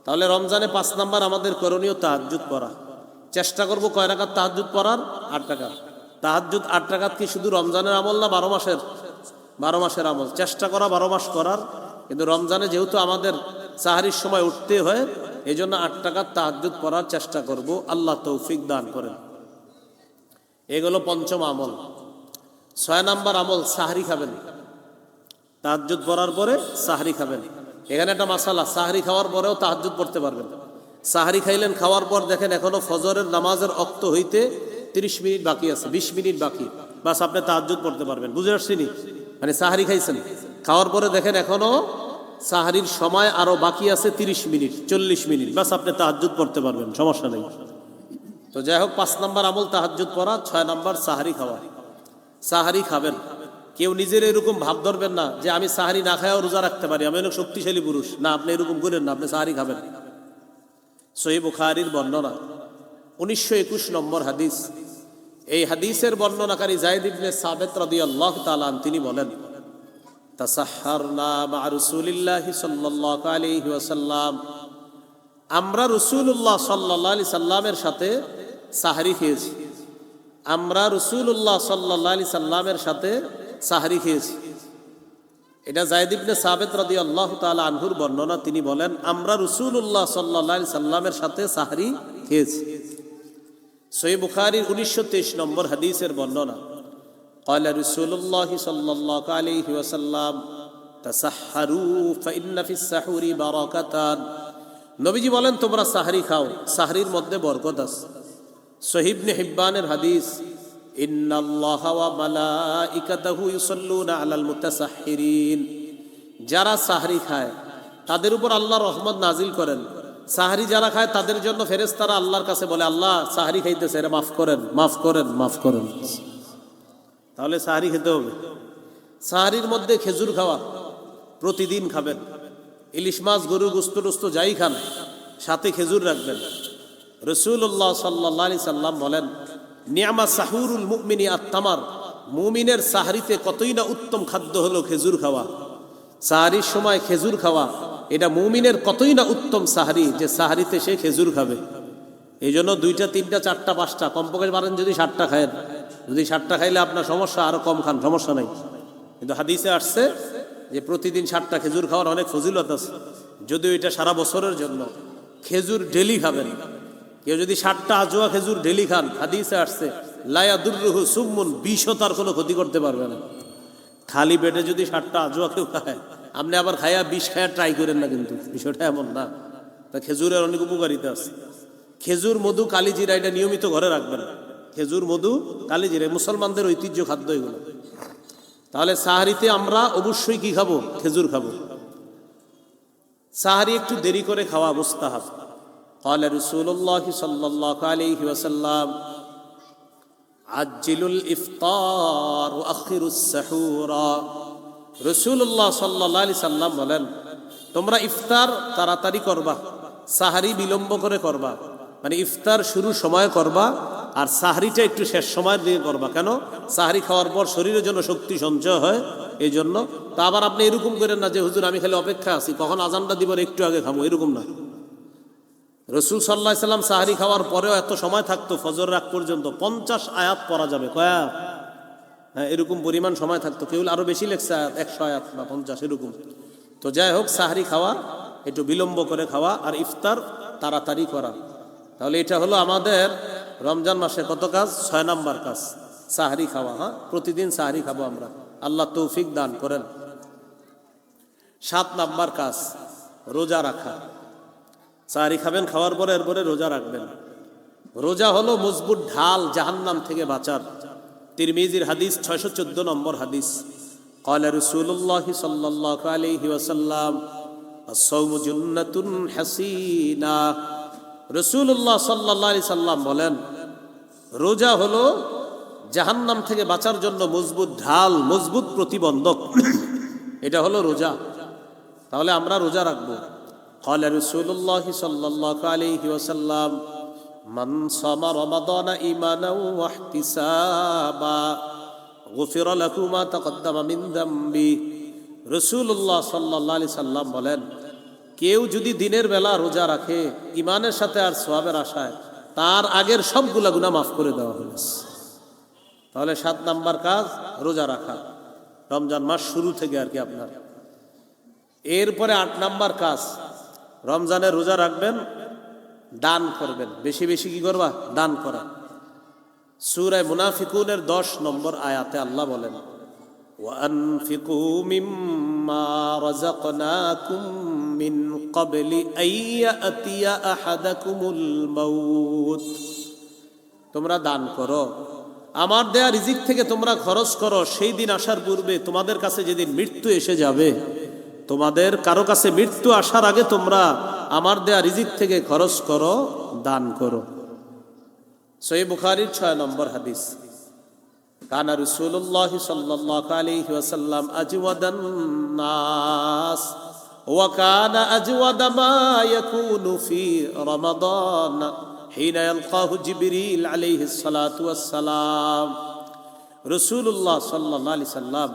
তাহলে রমজানে 5 নাম্বার আমাদের করণীয় তাহাজ্জুদ পড়া। চেষ্টা করব কয় রাকাত তাহাজ্জুদ পড়ার? 8 রাকাত। তাহাজ্জুদ 8 রাকাত কি শুধু রমজানের আমল না 12 মাসের? 12 মাসের আমল। চেষ্টা করা 12 মাস করার, কিন্তু রমজানে যেহেতু আমাদের সাহারির সময় উঠতে হয়, এই জন্য 8 রাকাত তাহাজ্জুদ পড়ার চেষ্টা করব। আল্লাহ তৌফিক দান করেন। এগুলো 5ম আমল। 6 নাম্বার আমল সাহরি খাবেন। তাহাজ্জুদ পড়ার পরে সাহরি খাবেন। এখানে একটা মাসালা, সাহরি খাওয়ার পরেও তাহাজ্জুদ পড়তে পারবেন। সাহরি খাইলেন, খাওয়ার পর দেখেন এখনো ফজরের নামাজের ওয়াক্ত হইতে 30 মিনিট বাকি আছে, 20 মিনিট বাকি, বাস আপনি তাহাজ্জুদ পড়তে পারবেন। বুঝে আসছেনি? মানে সাহরি খাইছেন, খাওয়ার পরে দেখেন এখনো সাহরির সময় আরো বাকি আছে 30 মিনিট, 40 মিনিট, বাস আপনি তাহাজ্জুদ পড়তে পারবেন, সমস্যা নেই। তো যাই হোক, 5 নাম্বার আমল তাহাজ্জুদ পড়া। 6 নাম্বার সাহরি খাওয়া। সাহারি খাবেন। কেউ নিজের এরকম ভাব ধরবেন না যে আমি সাহারি না খাইও রোজা রাখতে পারি, আমি অনেক শক্তিশালী পুরুষ। না, আপনি এরকম করেন না, আপনি সাহারি খাবেন। সহিহ বুখারীর বর্ণনা, 1921 নম্বর হাদিস। এই হাদিসের বর্ণনাকারী যায়েদ ইবনে সাবিত রাদিয়াল্লাহু তাআলা আনহু, তিনি বলেন, তাসাহহারনা মা রাসূলিল্লাহি সাল্লাল্লাহু আলাইহি ওয়াসাল্লাম, আমরা রাসূলুল্লাহ সাল্লাল্লাহু আলাইহি সাল্লামের সাথে সাহরি খেয়েছি। আমরা রাসূলুল্লাহ সাল্লাল্লাহু আলাইহি সাল্লামের সাথে সাহরি খেয়েছি। এটা যায়েদ ইবনে সাবিত রাদিয়াল্লাহু তাআলা আনহুর বর্ণনা। তিনি বলেন, আমরা রাসূলুল্লাহ সাল্লাল্লাহু আলাইহি সাল্লামের সাথে সাহরি খেয়েছি। সহিহ বুখারীর 1923 নম্বর হাদিসের বর্ণনা, ক্বালা রাসূলুল্লাহ সাল্লাল্লাহু আলাইহি ওয়াসাল্লাম তাসাহহারু ফাইন্না ফিস সাহুরি বারাকাতান, নবীজি বলেন তোমরা সাহরি খাও, সাহরির মধ্যে বরকত আছে। সহিহ ইবনে হিব্বানের হাদিস, ইন্নাল্লাহা ওয়া মালাইকাতাহু ইউসাল্লুনা আলাল মুতাসাহহিরিন, যারা সাহরি খায় তাদের উপর আল্লাহ রহমত নাজিল করেন। সাহরি যারা খায় তাদের জন্য ফেরেশতারা আল্লাহর কাছে বলে, আল্লাহ সাহরি খাইতেছে, এরা মাফ করেন, মাফ করেন, মাফ করেন। তাহলে সাহরি খেতে হবে। সাহরির মধ্যে খেজুর খাওয়া, প্রতিদিন খাবেন। ইলিশ মাছ, গরুর গোশত টোস্ত যাই খান, সাথে খেজুর রাখবেন। রাসূলুল্লাহ সাল্লাল্লাহু আলাইহি সাল্লাম বলেন, নি'মা সাহুরুল মুমিনি আত-তামার, মুমিনের সাহরিতে কতই না উত্তম খাদ্য হলো খেজুর খাওয়া। সাহরির সময় খেজুর খাওয়া, এটা মুমিনের কতই না উত্তম সাহরি, যে সাহরিতে সে খেজুর খাবে। এই জন্য 2টা 3টা 4টা 5টা, কমপক্ষে পারেন যদি 7টা খায়েন। যদি 7টা খাইলে আপনার সমস্যা, আরো কম খান, সমস্যা নাই। কিন্তু হাদিসে আসছে যে প্রতিদিন 7টা খেজুর খাওয়ার অনেক ফজিলত আছে। যদিও এটা সারা বছরের জন্য, খেজুর ডেলি খাবেন। কেউ যদি 7টা আজোয়া খেজুর ডেলি খান, হাদিসে আসছে লা ইয়াদুররুহু সুম্মুন, বিষও তার কোনো ক্ষতি করতে পারবে না। খালি পেটে যদি 7টা আজোয়া কেউ খায়, আপনি আবার খায়া বিষ খায়া ট্রাই করেন না, কিন্তু বিষয়টা এমন না। তা খেজুরের অনেক উপকারিতা আছে। খেজুর, মধু, কালিজিরা এটা নিয়মিত ঘরে রাখবেন। খেজুর, মধু, কালিজিরা মুসলমানদের ঐতিহ্য খাদ্য এগুলো। তাহলে সাহরিতে আমরা অবশ্যই কি খাবো? খেজুর খাবো। সাহারি একটু দেরি করে খাওয়া মুস্তাহাব। قال رسول الله صلى الله عليه وسلم عجلوا الافطار واخروا السحور। রাসূলুল্লাহ সাল্লাল্লাহু আলাইহি সাল্লাম বলেন, তোমরা ইফতার তাড়াতাড়ি করবা, সাহারি বিলম্ব করে করবা। মানে ইফতার শুরুর সময় করবা আর সাহারিটা একটু শেষ সময়ের দিকে করবা। কেন? সাহারি খাওয়ার পর শরীরের জন্য শক্তি সঞ্চয় হয়, এই জন্য। তা আবার আপনি এরকম করেন না যে হুজুর আমি খালি অপেক্ষা আছি কখন আজানটা দিবার একটু আগে খাবো, এরকম না। রাসূল সাল্লাল্লাহু আলাইহি সাল্লাম সাহারি খাওয়ার পরেও এত সময় থাকতো, ফজর রাত পর্যন্ত 50 আয়াত পড়া যাবে। কয়া? হ্যাঁ, এরকম পরিমাণ সময় থাকতো। কেউ আরো বেশি লেখছে আয়াত, 100 আয়াত বা 50 এরকম। তো যাই হোক, সাহারি খাওয়া একটু বিলম্ব করে খাওয়া আর ইফতার তাড়াতাড়ি করা। তাহলে এটা হলো আমাদের রমজান মাসে কত কাজ? 6 নাম্বার কাজ, সাহারি খাওয়া। হ্যাঁ, প্রতিদিন সাহারি খাবো আমরা, আল্লাহ তৌফিক দান করেন। 7 নাম্বার কাজ, রোজা রাখা। সাহারি খাবেন, খাওয়ার পরে এরপরে রোজা রাখবেন। রোজা হলো মজবুত ঢাল জাহান্নাম থেকে বাঁচার। তিরমিজির হাদিস, 614 নম্বর হাদিস। قال رسول الله صلى الله عليه وسلم الصوم جنة حسينة। রাসূলুল্লাহ সাল্লাল্লাহু আলাইহি সাল্লাম বলেন, রোজা হলো জাহান্নাম থেকে বাঁচার জন্য মজবুত ঢাল, মজবুত প্রতিবন্ধক। এটা হলো রোজা। তাহলে আমরা রোজা রাখবো। قال رسول الله صلى الله عليه وسلم من صام رمضان إيمانا واحتسابا غفر له ما تقدم من ذنبه। রাসূলুল্লাহ সাল্লাল্লাহু আলাইহি সাল্লাম বলেন, কেউ যদি দিনের বেলা রোজা রাখে ঈমানের সাথে আর সওয়াবের আশায়, তার আগের সবগুলা গুনাহ মাফ করে দেওয়া হবে। তাহলে 7 নাম্বার কাজ রোজা রাখা, রমজান মাস শুরু থেকে আর কি আপনার। এরপরে 8 নাম্বার কাজ, রমজানে রোজা রাখবেন, দান করবেন। বেশি বেশি কি করবা? দান করা। সূরা মুনাফিকুনের 10 নম্বর আয়াতে আল্লাহ বলেন, ওয়ানফিকু মিম্মা রাযাকনাকুম মিন ক্বাবলি আইয়াতিয়া আহাদাকুমুল মাউত। তোমরা দান করো, আমার দেয়া রিজিক থেকে তোমরা খরচ করো, সেই দিন আসার পূর্বে তোমাদের কাছে যেদিন মৃত্যু এসে যাবে, তোমাদের কারো কাছে মৃত্যু আসার আগে তোমরা আমার দেয়া রিজিক থেকে খরচ করো, দান করো। সহিহ বুখারীর 6 নম্বর হাদিস। কানা রাসূলুল্লাহ সাল্লাল্লাহু আলাইহি ওয়াসাল্লাম আজওয়াদান নাস ওয়া কানা আজওয়াদা মা ইয়াকুনু ফি রমাদান হিনা ইয়ালকাহু জিবরিল আলাইহিস সালাতু ওয়াস সালাম। রাসূলুল্লাহ সাল্লাল্লাহু আলাইহি সাল্লাম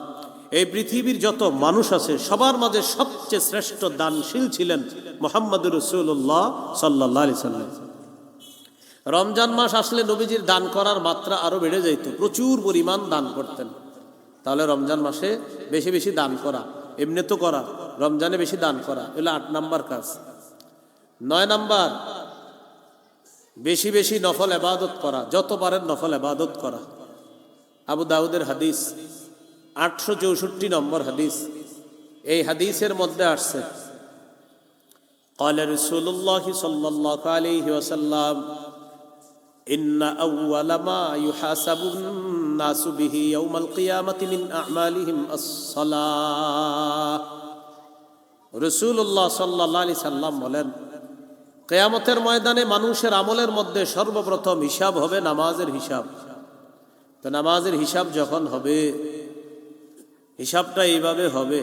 এই পৃথিবীর যত মানুষ আছে সবার মাঝে সবচেয়ে শ্রেষ্ঠ দানশীল ছিলেন মুহাম্মদুর রাসূলুল্লাহ সাল্লাল্লাহু আলাইহি সাল্লাম। রমজান মাস আসলে নবীজির দান করার মাত্রা আরো বেড়ে যাইত, প্রচুর পরিমাণ দান করতেন। তাহলে রমজান মাসে বেশি বেশি দান করা, এমনি তো করা, রমজানে বেশি দান করা, এগুলো 8 নাম্বার কাজ। 9 নাম্বার, বেশি বেশি নফল ইবাদত করা, যত পারেন নফল ইবাদত করা। আবু দাউদের হাদিস, 864 নম্বর হাদিস। এই হাদিসের মধ্যে আসছে, قال رسول الله صلى الله عليه وسلم إن أول ما يحاسب الناس به يوم القيامة من أعمالهم الصلاة। রাসূলুল্লাহ সাল্লাল্লাহু আলাইহি সাল্লাম বলেন, কিয়ামতের ময়দানে মানুষের আমলের মধ্যে সর্বপ্রথম হিসাব হবে নামাজের হিসাব। তো নামাজের হিসাব যখন হবে, হিসাবটা এইভাবে হবে,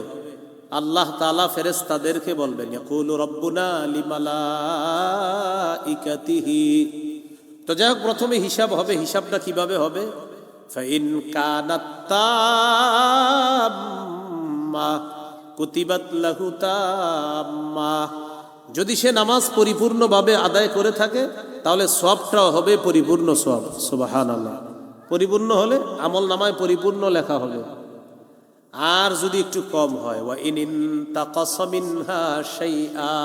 আল্লাহ তাআলা ফেরেশতাদেরকে বলবেন, ইয়াকুলু রাব্বুনা লিমালাইকাতিহি। তো যাই হোক, প্রথমে হিসাব হবে। হিসাবটা কিভাবে হবে? ফাইন কানাত তাম্মা কুতিবাত লাহু তাম্মা। যদি সে নামাজ পরিপূর্ণভাবে আদায় করে থাকে তাহলে সওয়াবটাও হবে পরিপূর্ণ সওয়াব। সুবহানাল্লাহ। পরিপূর্ণ হলে আমল নামায় পরিপূর্ণ লেখা হবে। আর যদি একটু কম হয়, ওয়া ইন ইনতাকাসা মিনহা শাইআ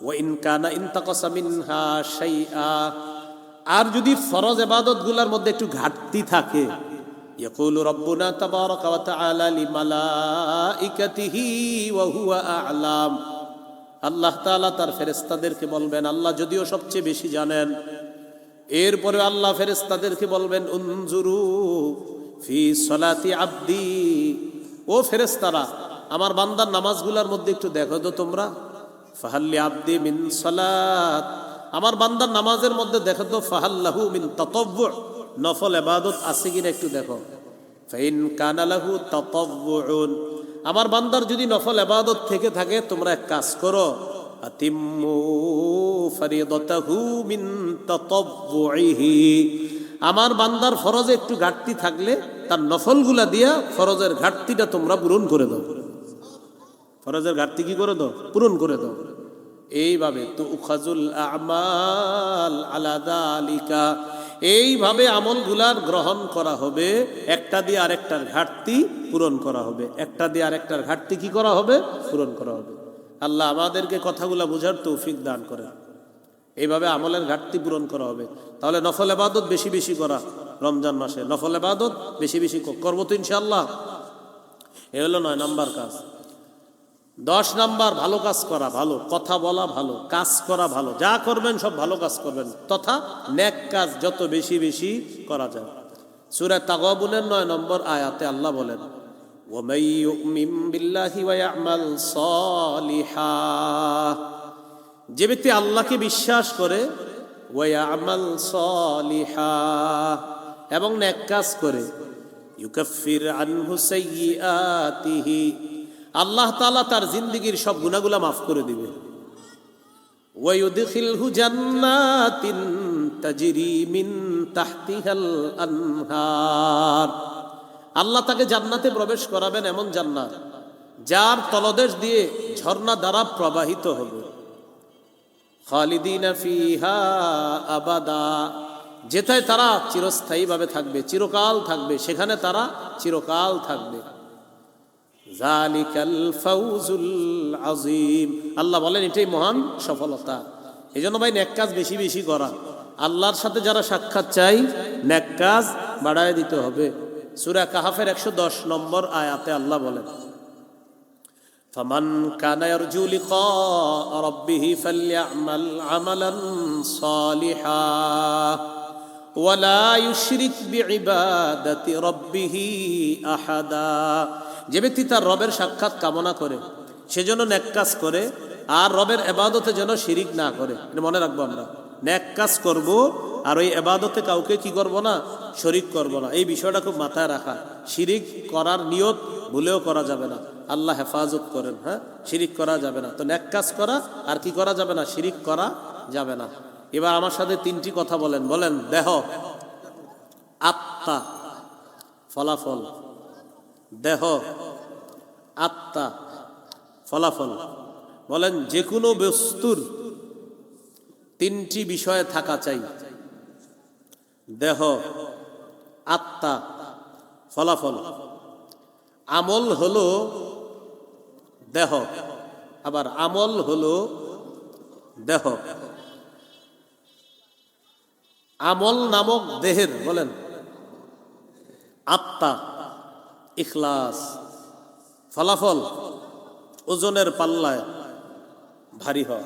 ওয়া ইন কানা ইনতাকাসা মিনহা শাইআ, আর যদি ফরজ ইবাদতগুলোর মধ্যে একটু ঘাটতি থাকে, ইয়াকুলু রাব্বুনা তাবারাকা ওয়া তাআলা লিমালাইকাতিহি ওয়া হুয়া আ'লাম। আল্লাহ তাআলা তার ফেরেশতাদেরকে বলবেন, আল্লাহ যদিও সবচেয়ে বেশি জানেন, এরপরে আল্লাহ ফেরেশতাদেরকে বলবেন, উনজুরু ফি সলাতি আব্দি। ও ফেরেশতারা, আমার বান্দার নামাজগুলোর মধ্যে একটু দেখো তো তোমরা। ফাহাল্লি আব্দি মিন সালাত, আমার বান্দার নামাজের মধ্যে দেখো তো ফাহাল্লাহু মিন তাতাব্বু, নফল ইবাদত আছে কিনা একটু দেখো। ফাইন কানা লাহু তাতাব্বুউন, আমার বান্দার যদি নফল ইবাদত থেকে থাকে তোমরা এক কাজ করো, আতিম্মু ফারিদাতাহু মিন তাতাব্বুইহি, আমার বান্দার ফরজে একটু ঘাটতি থাকলে তার নফলগুলা দিয়া ফরজের ঘাটতিটা তোমরা পূরণ করে দাও। ফরজের ঘাটতি কি করে দাও? পূরণ করে দাও। এইভাবে তুখাজুল আমাল আলা যালিকা, এইভাবে আমলগুলার গ্রহণ করা হবে, একটা দিয়ে আরেকটার ঘাটতি পূরণ করা হবে, একটা দিয়ে আরেকটার ঘাটতি কি করা হবে? পূরণ করা হবে। আল্লাহ আমাদেরকে কথাগুলা বোঝার তৌফিক দান করেন। এইভাবে আমলের ঘাটতি পূরণ করা হবে। তাহলে নফল ইবাদত বেশি বেশি করা, রমজান মাসে নফল ইবাদত বেশি বেশি করবো তো ইনশাআল্লাহ। এ হলো 9 নাম্বার কাজ। 10 নাম্বার ভালো কাজ করা, ভালো কথা বলা, ভালো কাজ করা, ভালো যা করবেন সব ভালো কাজ করবেন, তথা নেক কাজ যত বেশি বেশি করা যায়। সূরা তাগাবুনের 9 নম্বর আয়াতে আল্লাহ বলেন, ওয়ামাই ইউমিন বিল্লাহি ওয়া ইয়ামাল সালিহা, যে ব্যক্তি আল্লাহকে বিশ্বাস করে, ওয়া ইয়ামাল সালিহা, এবং নেক কাজ করে, ইউকাফির আনহু সাইয়্যাতিহি, আল্লাহ তাআলা তার জিন্দেগীর সব গুনাহগুলো মাফ করে দিবে। ওয়া ইউদখিলহু জান্নাতিন তাজরি মিন তাহতিহাল আনহার, আল্লাহ তাকে জান্নাতে প্রবেশ করাবেন, এমন জান্নাত যার তলদেশ দিয়ে ঝর্ণা দ্বারা প্রবাহিত হবে। খালিদিনা ফিহা আবাদা, যেটায় তারা চিরস্থায়ীভাবে থাকবে, চিরকাল থাকবে, সেখানে তারা চিরকাল থাকবে। যালিকাল ফাউজুল আযীম, আল্লাহ বলেন এটাই মহান সফলতা। এই জন্য ভাই নেক কাজ বেশি বেশি করা, আল্লাহর সাথে যারা সাক্ষাৎ চাই নেক কাজ বাড়ায় দিতে হবে। সূরা কাহাফের 110 নম্বর আয়াতে আল্লাহ বলেন, ফামান কানা ইয়ারজু লিকা রাব্বিহি ফালইআমাল আমালান সালিহা ওয়ালা ইউশরিক বিইবাদাতি রাব্বিহি আহাদা, যে ব্যক্তি তার রবের সাক্ষাৎ কামনা করে সেজন্য নেক কাজ করে, আর রবের ইবাদতে যেন শিরিক না করে। এটা মনে রাখবো, আমরা নেক কাজ করব আর ওই ইবাদতে কাউকে কি করব না, শরীক করব না। এই বিষয়টা খুব মাথায় রাখা। শিরিক করার নিয়ত ভুলেও করা যাবে না, আল্লাহ হেফাজত করেন। হ্যাঁ, শিরিক করা যাবে না। তো নেক কাজ করা আর কি করা যাবে না, শিরিক করা যাবে না। এবার আমার সাথে 3টি কথা বলেন। বলেন, দেহ, আত্মা, ফলাফল। দেহ, আত্মা, ফলাফল। বলেন, যে কোনো বস্তুর 3টি বিষয়ে থাকা চাই, দেহ, আত্মা, ফলাফল। আমল হলো দেহ, আবার আমল হলো দেহ। আমল নামক দেহের বলেন আত্মা, ইখলাস, ফলাফল ওজনের পাল্লায় ভারী হয়।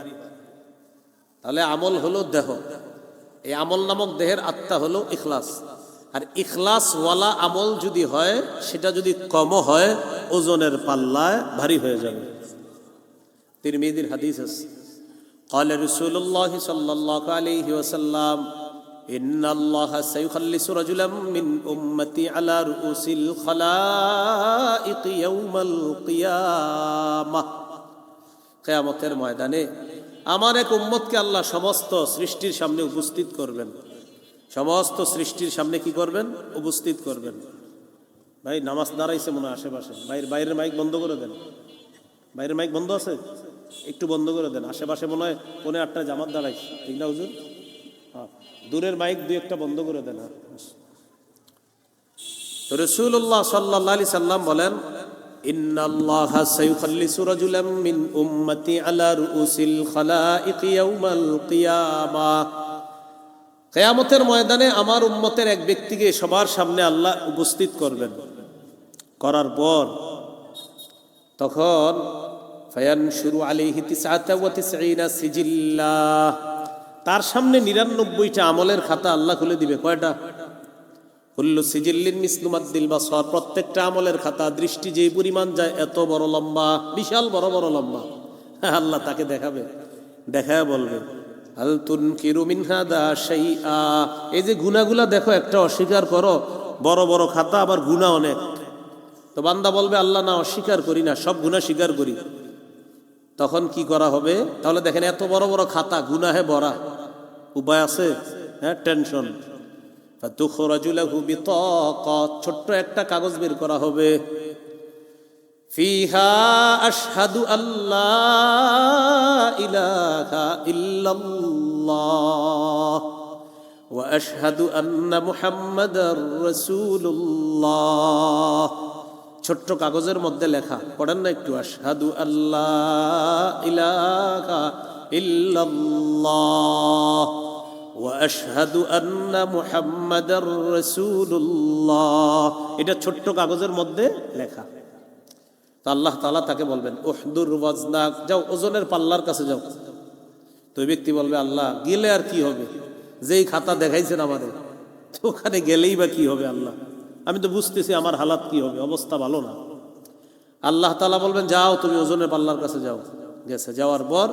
তাহলে আমল হলো দেহ, এই আমল নামক দেহের আত্মা হলো ইখলাস। আর ইখলাস ওয়ালা আমল যদি হয়, সেটা যদি কম হয় ওজনের পাল্লায় ভারী হয়ে যাবে। তিরমিজির হাদিস আছে, قال رسول الله صلى الله عليه وسلم إن الله سيخلص رجلا من أمتي على رؤوس الخلائق يوم القيامة, কিয়ামতের ময়দানে আমার এক উম্মতকে আল্লাহ সমস্ত সৃষ্টির সামনে উপস্থিত করবেন। সমস্ত সৃষ্টির সামনে কি করবেন? উপস্থিত করবেন। ভাই নামাজ দাঁড়াইছে মনে হয় আশেপাশে, বাইরের মাইক বন্ধ করে দেন। বাইরের মাইক বন্ধ আছে, একটু বন্ধ করে দেন। আশেপাশে মনে হয় 8:45 জামাত দাঁড়াইছে, ঠিক না হুজুর? হ্যাঁ, দূরের মাইক 2-1টা বন্ধ করে দেন। তো রাসূলুল্লাহ সাল্লাল্লাহু আলাইহি সাল্লাম বলেন, ইন্নাল্লাহা সায়ুখাল্লিসু রাজুলাম মিন উম্মতি আলা রুউসিল খালাইক ইয়াউমাল কিয়ামাহ, কিয়ামতের ময়দানে আমার উম্মতের এক ব্যক্তিকে সবার সামনে আল্লাহ উপস্থিত করবেন। করার পর তখন ফায়ানশুরু আলাইহি 99 সিজিল্লা, তার সামনে 99টা আমলের খাতা আল্লাহ খুলে দিবে। কয়টা? কুল্লু সিজিল্লিন মিসলু মাদ্দিল বাসর, প্রত্যেকটা আমলের খাতা দৃষ্টি যে পরিমাণ যায় এত বড় লম্বা, বিশাল বড় বড় লম্বা। আল্লাহ তাকে দেখাবে, দেখায় বলবে হাল তুনকিরু মিন হাদা শাইআ, এই যে গুনাহগুলা দেখো একটা অস্বীকার করো, বড় বড় খাতা আবার গুনাহ অনেক। তো বান্দা বলবে আল্লাহ না, অস্বীকার করি না, সব গুনাহ স্বীকার করি। তখন কি করা হবে? তাহলে দেখেন এত বড় বড় খাতা গুনাহে ভরা, উপায় আছে? হ্যাঁ, টেনশন। ফাতুখরাজু লাহু বিতাকা, ছোট্ট একটা কাগজ বের করা হবে, ফিহা আশহাদু আল্লা ইলাহা ইল্লাল্লাহ ওয়া আশহাদু আন্না মুহাম্মাদার রাসূলুল্লাহ। ছোট্ট কাগজের মধ্যে লেখা, পড়েন না একটু, আশহাদু আল্লা ইলাহা ইল্লাল্লাহ ওয়া আশহাদু আন্না মুহাম্মাদার রাসূলুল্লাহ। এটা ছোট্ট কাগজের মধ্যে লেখা। তো আল্লাহ তাআলা তাকে বলবেন উহদুর ওয়াজনাক, যাও ওজনের পাল্লার কাছে যাও। তো ওই ব্যক্তি বলবে আল্লাহ গেলে আর কি হবে, যেই খাতা দেখাইছেন আমাদের, তো ওখানে গেলেই বা কি হবে আল্লাহ, আমি তো বুঝতেছি আমার হালাত কি হবে, অবস্থা ভালো না। আল্লাহ তাআলা বলবেন যাও তুমি ওজনের পাল্লার কাছে যাও। গেছে, যাওয়ার পর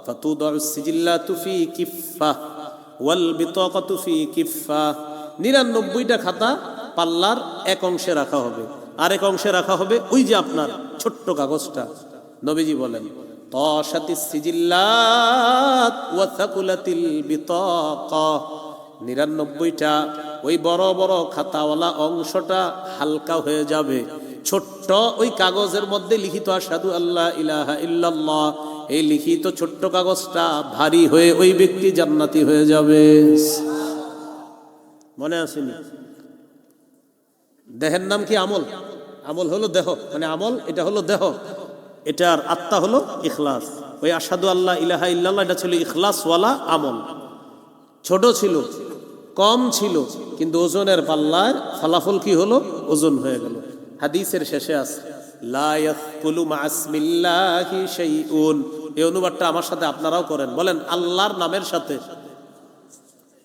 ফাতুদাউস সিজিল্লাতু ফি কিফফা ওয়াল বিতাকাতু ফি কিফফা, 99টা খাতা পাল্লার এক অংশে রাখা হবে, আরেক অংশে রাখা হবে ওই যে আপনার ছোট্ট কাগজটা। নবীজি বলেন তাশাতিস সিজিল্লাত ওয়া থাকুলাতিল বিতাকা, 99টা ওই বড় বড় খাতাওয়ালা অংশটা হালকা হয়ে যাবে, ছোট্ট ওই কাগজের মধ্যে লিখিত আশহাদু আল্লা ইলাহা ইল্লাল্লাহ, এই লিখিত ছোট্ট কাগজটা ভারী হয়ে ওই ব্যক্তি জান্নাতি হয়ে যাবে। মনে আসেনি? দেহের নাম কি? আমল। আমল হলো দেহ, মানে আমল এটা হলো দেহ, এটার আত্মা হলো ইখলাস। ওই আশহাদু আল্লাহ ইলাহা ইল্লাল্লাহ এটা ছিল ইখলাসওয়ালা আমল। ছোট ছিল, কম ছিল, কিন্তু ওজনের পাল্লায় ফলাফল কি হলো? ওজন হয়ে গেল। হাদিসের শেষে আছে লা ইয়াসকুলু মা ইসমিল্লাহি শাইউন, এই অনুবাদটা আমার সাথে আপনারাও করেন, বলেন আল্লাহর নামের সাথে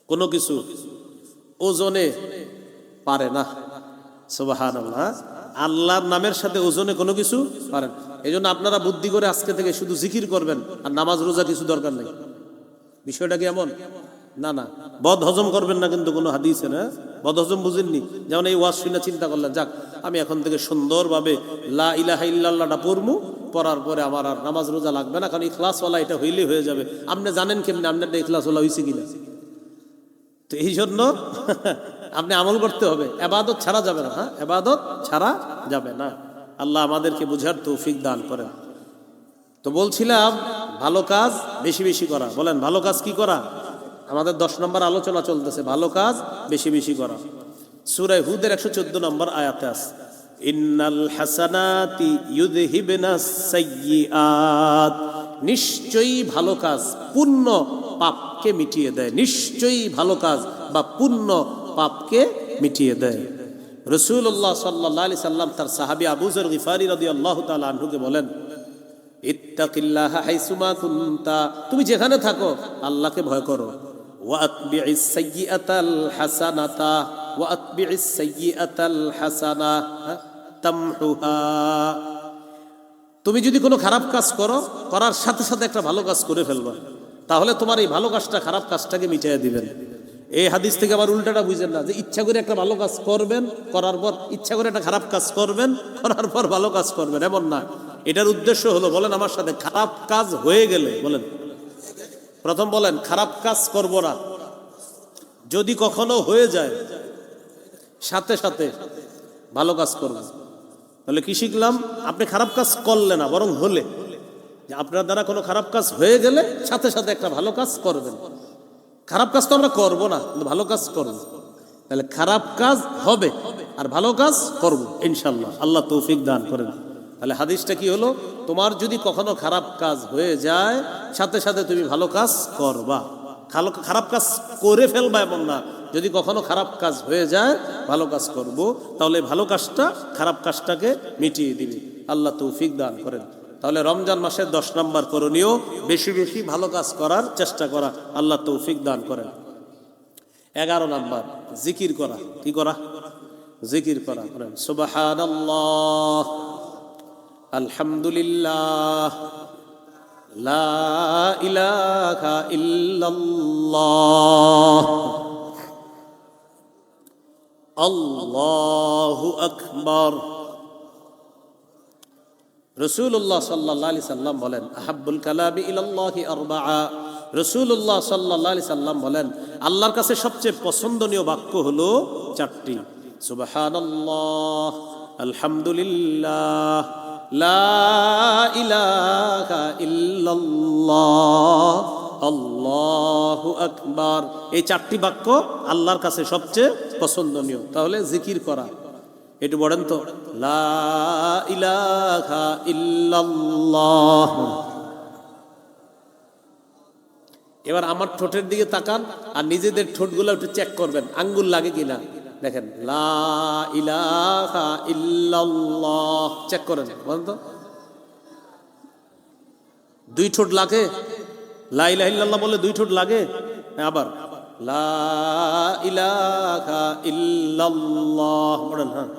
কোনো কিছু ওজনে পারে না। সুবহানাল্লাহ, আল্লাহর নামের সাথে ওজনে কোনো কিছু পারেন। এই জন্য আপনারা বুদ্ধি করে আজকে থেকে শুধু জিকির করবেন, আর নামাজ রোজা কিছু দরকার নেই। বিষয়টা কি এমন? না না, বদ হজম করবেন না কিন্তু কোনো হাদিসে না, বদ হজম বুঝেননি। যেমন এই ওয়াজ শুনে চিন্তা করলেন যাক আমি এখন থেকে সুন্দরভাবে লা ইলাহা ইল্লাল্লাহটা পড়মু, পড়ার পরে আমার আর নামাজ রোজা লাগবে না, কারণ ইখলাসওয়ালা এটা হইলেই হয়ে যাবে। আপনি জানেন কেমনি আপনারটা ইখলাসওয়ালা হয়েছে কিনা? তো এই জন্য আপনি আমল করতে হবে, ইবাদত ছাড়া যাবে না। হ্যাঁ, ইবাদত ছাড়া যাবে না। আল্লাহ আমাদেরকে বুঝার তৌফিক দান করেন। তো বলছিলাম ভালো কাজ বেশি বেশি করা। বলেন ভালো কাজ কি করা? আমাদের 10 নম্বর আলোচনা চলতেছে, ভালো কাজ বেশি বেশি করা। সূরা হুদের 114 নম্বর আয়াতে আছে ইন্নাল হাসানাতি ইউযহিবনাস সাইয়্যাত, নিশ্চয়ই ভালো কাজ পুণ্য পাপকে মিটিয়ে দেয়। নিশ্চয়ই ভালো কাজ বা পুণ্য পাপকে মিটিয়ে দেয়। রাসূলুল্লাহ সাল্লাল্লাহু আলাইহি সাল্লাম তার সাহাবী আবু যর গিফারি রাদিয়াল্লাহু তাআলা আনহুকে বলেন ইত্তাকিল্লাহা হাইসুমা কুনতা, তুমি যেখানে থাকো আল্লাহকে ভয় করো। ওয়া আতবিইস সাইয়্যাতাল হাসানাতা ওয়া আতবিইস সাইয়্যাতাল হাসানা তামহুহা, তুমি যদি কোনো খারাপ কাজ করো, করার সাথে সাথে একটা ভালো কাজ করে ফেলবা, তাহলে তোমার এই ভালো কাজটা খারাপ কাজটাকে মিটিয়ে দিবেন। এই হাদিস থেকে আবার উল্টাটা বুঝেন না যে ইচ্ছা করে একটা ভালো কাজ করবেন, করার পর ইচ্ছা করে একটা খারাপ কাজ করবেন, করার পর ভালো কাজ করবেন, এমন না। এটার উদ্দেশ্য হলো, বলেন আমার সাথে, খারাপ কাজ হয়ে গেলে, বলেন প্রথম বলেন খারাপ কাজ করব না। যদি কখনো হয়ে যায় সাথে সাথে ভালো কাজ করব। তাহলে কি শিখলাম? আপনি খারাপ কাজ করলে না, বরং হলে, যে আপনার দ্বারা কোনো খারাপ কাজ হয়ে গেলে সাথে সাথে একটা ভালো কাজ করবেন। খারাপ কাজ তো আমরা করব না, কিন্তু ভালো কাজ করব। তাহলে খারাপ কাজ হবে আর ভালো কাজ করব ইনশাআল্লাহ। আল্লাহ তৌফিক দান করেন। তাহলে হাদিসটা কি হলো? তোমার যদি কখনো খারাপ কাজ হয়ে যায় সাথে সাথে তুমি ভালো কাজ করবা। খারাপ কাজ করে ফেলবা এমন না, যদি কখনো খারাপ কাজ হয়ে যায় ভালো কাজ করব, তাহলে ভালো কাজটা খারাপ কাজটাকে মিটিয়ে দিবে। আল্লাহ তৌফিক দান করেন। তাহলে রমজান মাসের 10 নম্বর করণীয় বেশি বেশি ভালো কাজ করার চেষ্টা করা। আল্লাহ তৌফিক দান করেন। 11 নম্বর জিকির করা। কি করা? জিকির করা। করেন সুবহানাল্লাহ, আলহামদুলিল্লাহ, লা ইলাহা ইল্লাল্লাহ, আল্লাহু আকবার। রাসূলুল্লাহ সাল্লাল্লাহু আলাইহি সাল্লাম বলেন, আহাব্বুল কালামি ইলাল্লাহি আরবাআ। রাসূলুল্লাহ সাল্লাল্লাহু আলাইহি সাল্লাম বলেন, আল্লাহর কাছে সবচেয়ে পছন্দনীয় বাক্য হলো চারটি। সুবহানাল্লাহ, আলহামদুলিল্লাহ, লা ইলাহা ইল্লাল্লাহ, আল্লাহু আকবার। এই চারটি বাক্য আল্লাহর কাছে সবচেয়ে পছন্দনীয়। তাহলে জিকির করা, একটু বলেন তো, লা ইলাহা ইল্লাল্লাহ। এবার আমার ঠোঁটের দিকে তাকান আর নিজেদের ঠোঁটগুলো একটু চেক করবেন, আঙ্গুল লাগে কিনা। দেখেন, লা ইলাহা ইল্লাল্লাহ, চেক করেন, বলেন তো, দুই ঠোঁট লাগে? লা ইলাহা ইল্লাল্লাহ বলে দুই ঠোঁট লাগে? আবার লা ইলাহা ইল্লাল্লাহ বলেন, হ্যাঁ,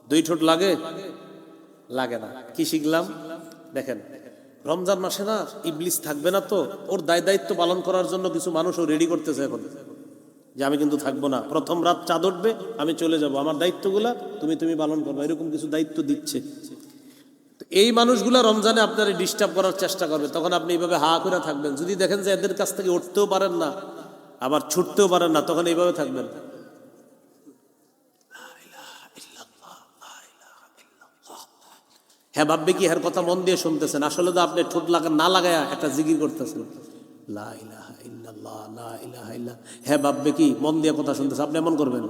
দুই ঠোঁট লাগে? লাগে না। কি শিখলাম? দেখেন, রমজান মাসে না ইবলিস থাকবে না, তো ওর দায়িত্ব পালন করার জন্য কিছু মানুষ ও রেডি করতেছে এখন, যে আমি কিন্তু থাকবো না, প্রথম রাত চাঁদ উঠবে আমি চলে যাব, আমার দায়িত্বগুলা তুমি পালন করবো, এরকম কিছু দায়িত্ব দিচ্ছে। এই মানুষগুলা রমজানে আপনারা ডিস্টার্ব করার চেষ্টা করবে, তখন আপনি এইভাবে হা করে থাকবেন। যদি দেখেন যে এদের কাছ থেকে উঠতেও পারেন না, আবার ছুটতেও পারেন না, তখন এইভাবে থাকবেন। হ্যাঁ, ভাববে কি এর কথা মন দিয়ে শুনতেছেন, আসলে তো আপনি ঠোঁট লাগা না লাগায়া একটা জিকির করতেছেন, লা ইলাহা ইল্লাল্লাহ, লা ইলাহা ইল্লাল্লাহ। হ্যাঁ, ভাববে কি মন দিয়ে কথা শুনতেছে, আপনি এমন করবেন।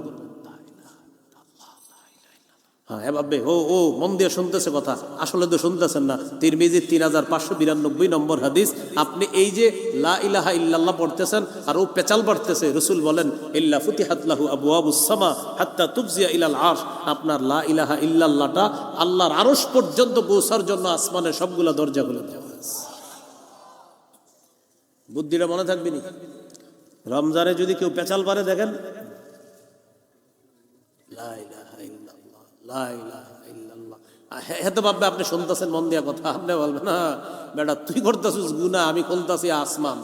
হ্যাঁ, ভাববে ও মন দিয়ে শুনতেছে কথা, আসলে তো শুনতেছেন না। তিরমিজি 3592 নম্বর হাদিস। আপনি এই যে লা ইলাহা ইল্লাল্লাহ পড়তেছেন আর ও পেচাল পড়তেছে, রাসূল বলেন, ইল্লা ফুতিহাত লাহু আবওয়াবুস সামা হাত্তা তুফজিয়া ইলাল আরশ। আপনার লা ইলাহা ইল্লাল্লাহটা আল্লাহর আরশ পর্যন্ত পৌঁছার জন্য আসমানের সবগুলা দরজা খুলে দেওয়া হয়েছে। বুদ্ধিটা মনে থাকবে নি? রমজানে যদি কেউ পেচাল পারে, দেখেন, লা ইলাহা ইল্লাল্লাহ, লা ইলাহা ইল্লাল্লাহ। হ্যাঁ, তো ভাববে আপনি শুনতেছেন মন দিয়া কথা, আপনি বলবেন, না বেটা তুই করতেছিস গুনাহ, আমি খুলতাছি আসমান।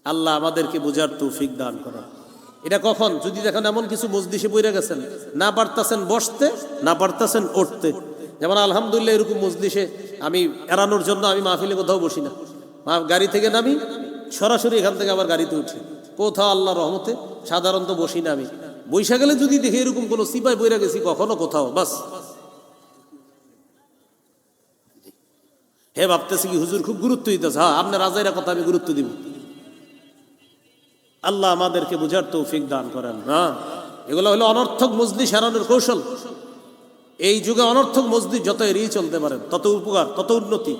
আল্লাহ আমাদেরকে বুঝার তৌফিক দান করেন। এটা কখন? যদি দেখেন এমন কিছু মজলিসে বইরে গেছেন, না পারতাছেন বসতে, না পারতাছেন উঠতে। যেমন আলহামদুলিল্লাহ এরকম মজলিসে আমি এড়ানোর জন্য আমি মাহফিলে কোথাও বসি না, গাড়ি থেকে নামি সরাসরি এখান থেকে আবার গাড়িতে উঠি। কোথাও আল্লাহর রহমতে সাধারণত বসি না। আমি বৈশা গেলে যদি দেখি এরকম কোনো সিপাই বইরা গেছি কখনো কোথাও, বাস হে ভাবতেছি কি হুজুর খুব গুরুত্ব দিতেছে। হ্যাঁ, আপনার রাজাইরা কথা আমি গুরুত্ব দিব। আল্লাহ আমাদেরকে বুঝার তৌফিক দান করেন। হ্যাঁ, এগুলো হলো অনর্থক মজলিস হারানোর কৌশল। এই যুগে অনর্থক মজলিস যত এড়িয়ে চলতে পারেন তত উপকার, তত উন্নতি।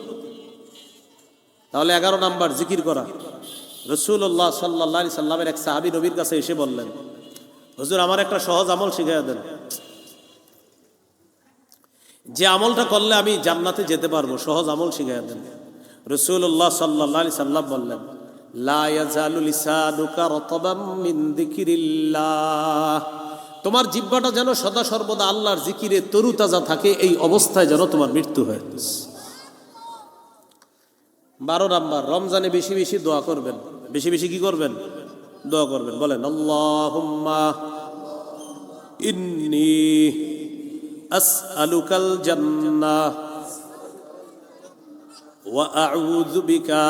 তাহলে 11 নাম্বার জিকির করা। রাসূলুল্লাহ সাল্লাল্লাহু আলাইহি সাল্লামের এক সাহাবী নবীর কাছে এসে বললেন, হুজুর আমার একটা সহজ আমল শিখিয়ে দেন, যে আমলটা করলে আমি জান্নাতে যেতে পারবো, সহজ আমল শিখিয়ে দেন। রাসূলুল্লাহ সাল্লাল্লাহু আলাইহি সাল্লাম বললেন, লা ইয়াজালু লিসানুকা রাতাবাম মিন যিকিরিল্লাহ। তোমার জিহ্বাটা যেন সদা সর্বদা আল্লাহর জিকিরে তরুতাজা থাকে, এই অবস্থায় যেন তোমার মৃত্যু হয়। 12 নাম্বার, রমজানে বেশি বেশি দোয়া করবেন। বেশি বেশি কি করবেন? দোয়া করবেন। বলেন, আল্লাহুম্মা ইন্নী আসআলুকাল জান্নাহ ওয়া আউযু বিকা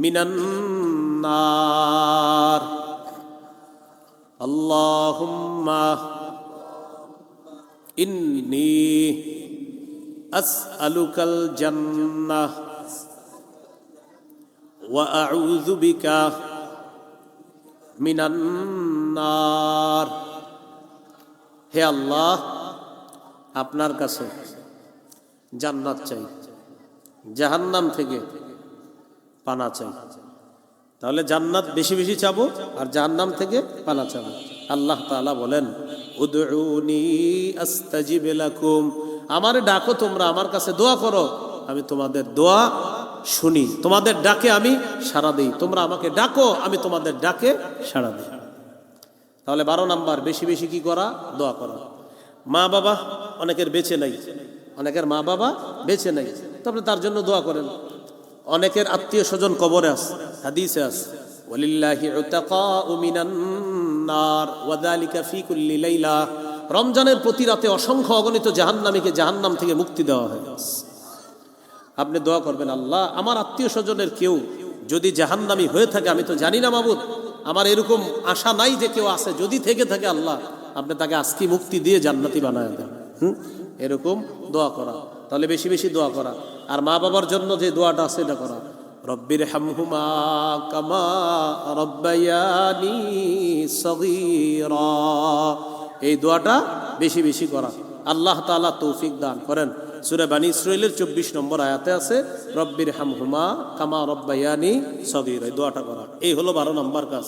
মিনান নার। আল্লাহুম্মা ইন্নী আসআলুকাল জান্নাহ ওয়া আউযু বিকা মিনান নার। হে আল্লাহ, আপনার কাছে জান্নাত চাই, জাহান্নাম থেকে পানা চাই। তাহলে জান্নাত বেশি বেশি চাবো আর জাহান্নাম থেকে পানা চাবো। আল্লাহ তাআলা বলেন, উদউনি আস্তাজিব লাকুম। আমারে ডাকো তোমরা, আমার কাছে দোয়া করো, আমি তোমাদের দোয়া শুনি, তোমাদের ডাকে আমি সাড়া দিই। তোমরা আমাকে ডাকো, আমি তোমাদের ডাকে সাড়া দিই। তাহলে 12 নাম্বার, বেশি বেশি কি করা? দোয়া করা। মা বাবা অনেকের বেঁচে নাই, অনেকের মা বাবা বেঁচে নাই, তারপরে তার জন্য দোয়া করেন। অনেকের আত্মীয় স্বজন কবরে আছে, হাদিসে আছে ওয়ালিল্লাহি উতাকাউ মিনান নার ওয়া যালিকা ফি কুল্লি লাইলা। রমজানের প্রতি রাতে অসংখ্য অগণিত জাহান্নামীকে জাহান্নাম থেকে মুক্তি দেওয়া হয়। আপনি দোয়া করবেন, আল্লাহ আমার আত্মীয় স্বজনের কেউ যদি জাহান্নামী হয়ে থাকে, আমি তো জানি না মাবুদ, আমার এরকম আশা নাই যে কেউ আছে, যদি থেকে থাকে আল্লাহ আপনি তাকে আজকে মুক্তি দিয়ে জান্নাতি বানায় দেন। এরকম দোয়া করা, তাহলে বেশি বেশি দোয়া করা। আর মা বাবার জন্য যে দোয়াটা আছে এটা করা, রব্বির হামহুমা কামা রব্বায়ানি সগীরা, এই দোয়াটা বেশি বেশি করা। আল্লাহ তাআলা তৌফিক দান করেন। সূরা বানী ইসরাঈলের 24 নম্বর আয়াতে আছে রব্বির হামহুমা কামা রব্বায়ানি সগীরা, এই দোয়াটা করা। এই হলো 12 নম্বর কাজ।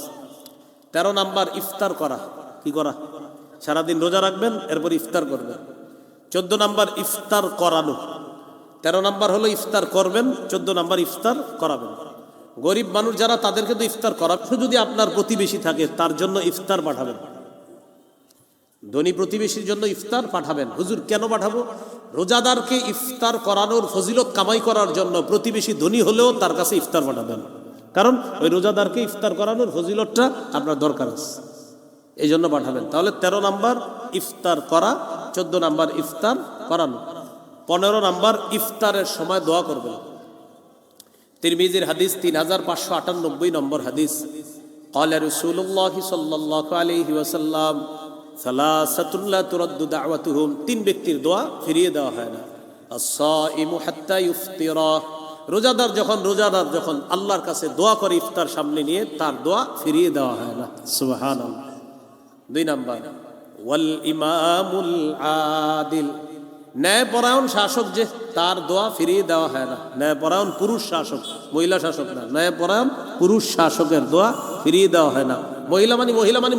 13 নম্বর ইফতার করা। কি করা? সারাদিন রোজা রাখবেন, এরপর ইফতার করবেন। 14 নম্বর ইফতার করানো। 13 নম্বর হলো ইফতার করবেন, 14 নম্বর ইফতার করাবেন। গরিব মানুষ যারা তাদেরকে তো ইফতার করাবেন, যদি আপনার প্রতিবেশী থাকে তার জন্য ইফতার পাঠাবেন। ধনী প্রতিবেশীর জন্য ইফতার পাঠাবেন। হুজুর কেন পাঠাবো? রোজাদারকে ইফতার করানোর ফজিলত কামাই করার জন্য প্রতিবেশী ধনী হলেও তার কাছে ইফতার পাঠাবেন, কারণ ওই রোজাদারকে ইফতার করানোর ফজিলতটা আপনার দরকার আছে, এই জন্য পাঠাবেন। তাহলে 13 নম্বর ইফতার করা, 14 নম্বর ইফতার করানো। 15 নম্বর ইফতারের সময় দোয়া করবেন। তিরমিজির হাদিস 3598 নম্বর হাদিস, ক্বালা রাসূলুল্লাহ সাল্লাল্লাহু আলাইহি ওয়াসাল্লাম সালাসাতুন লা তুরাদ্দু দাওয়াতুহুম, 3 ব্যক্তির দোয়া ফিরিয়ে দেওয়া হয় না। আস-সাইমু হাত্তা ইফতিরা, রোজাদার যখন আল্লাহর কাছে দোয়া করে ইফতার সামনে নিয়ে, তার দোয়া ফিরিয়ে দেওয়া হয় না। সুবহানাল্লাহ। 2 নম্বর ওয়াল ইমামুল আদিল, ন্যায়পরায়ণ শাসক যে, তার দোয়া ফিরিয়ে দেওয়া হয় না। ন্যায়পরায়ণ পুরুষ শাসক, মহিলা শাসক না, ন্যায়পরায়ণ পুরুষ শাসকের দোয়া ফিরিয়ে দেওয়া হয় না। মহিলা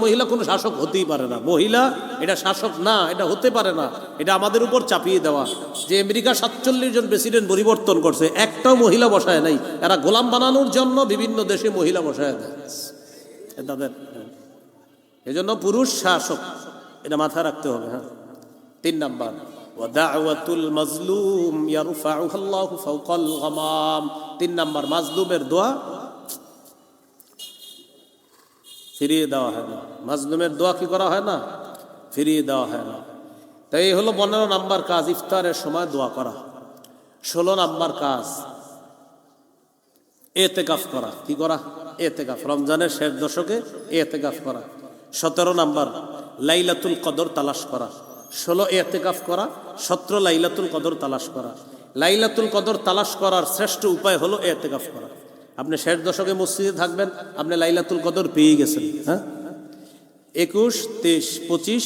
মহিলা কোনো শাসক হতেই পারে না। মহিলা এটা শাসক না, এটা হতে পারে না, এটা আমাদের উপর চাপিয়ে দেওয়া। যে আমেরিকা 47 জন প্রেসিডেন্ট পরিবর্তন করছে, একটাও মহিলা বসায় নাই। এরা গোলাম বানানোর জন্য বিভিন্ন দেশে মহিলা বসায় দেয় তাদের। এজন্য পুরুষ শাসক, এটা মাথায় রাখতে হবে। হ্যাঁ। 3 নম্বর ওয়াদাওয়াতুল মাজলুম ইয়ারফাউহা আল্লাহু ফাওকাল গামাম, 3 নম্বর মাজলুমের দোয়া ফিরিয়ে দেওয়া হয় না। মাজলুমের দোয়া কি করা হয় না? ফিরিয়ে দেওয়া হয় না। তাই এই হলো 15 নম্বর কাজ, ইফতারের সময় দোয়া করা। 16 নম্বর কাজ এতেকাফ করা। কি করা? এতেকাফ, রমজানের শেষ দশকে এতেকাফ করা। 17 নম্বর লাইলাতুল কদর তালাশ করা। 16 এতেকাফ করা, 17 লাইলাতুল কদর তালাশ করা। লাইলাতুল কদর তালাশ করার শ্রেষ্ঠ উপায় হলো এতেকাফ করা। আপনি শেষ দশকে মসজিদে থাকবেন, আপনি লাইলাতুল কদর পেয়ে গেছেন। হ্যাঁ, 21, 23, 25,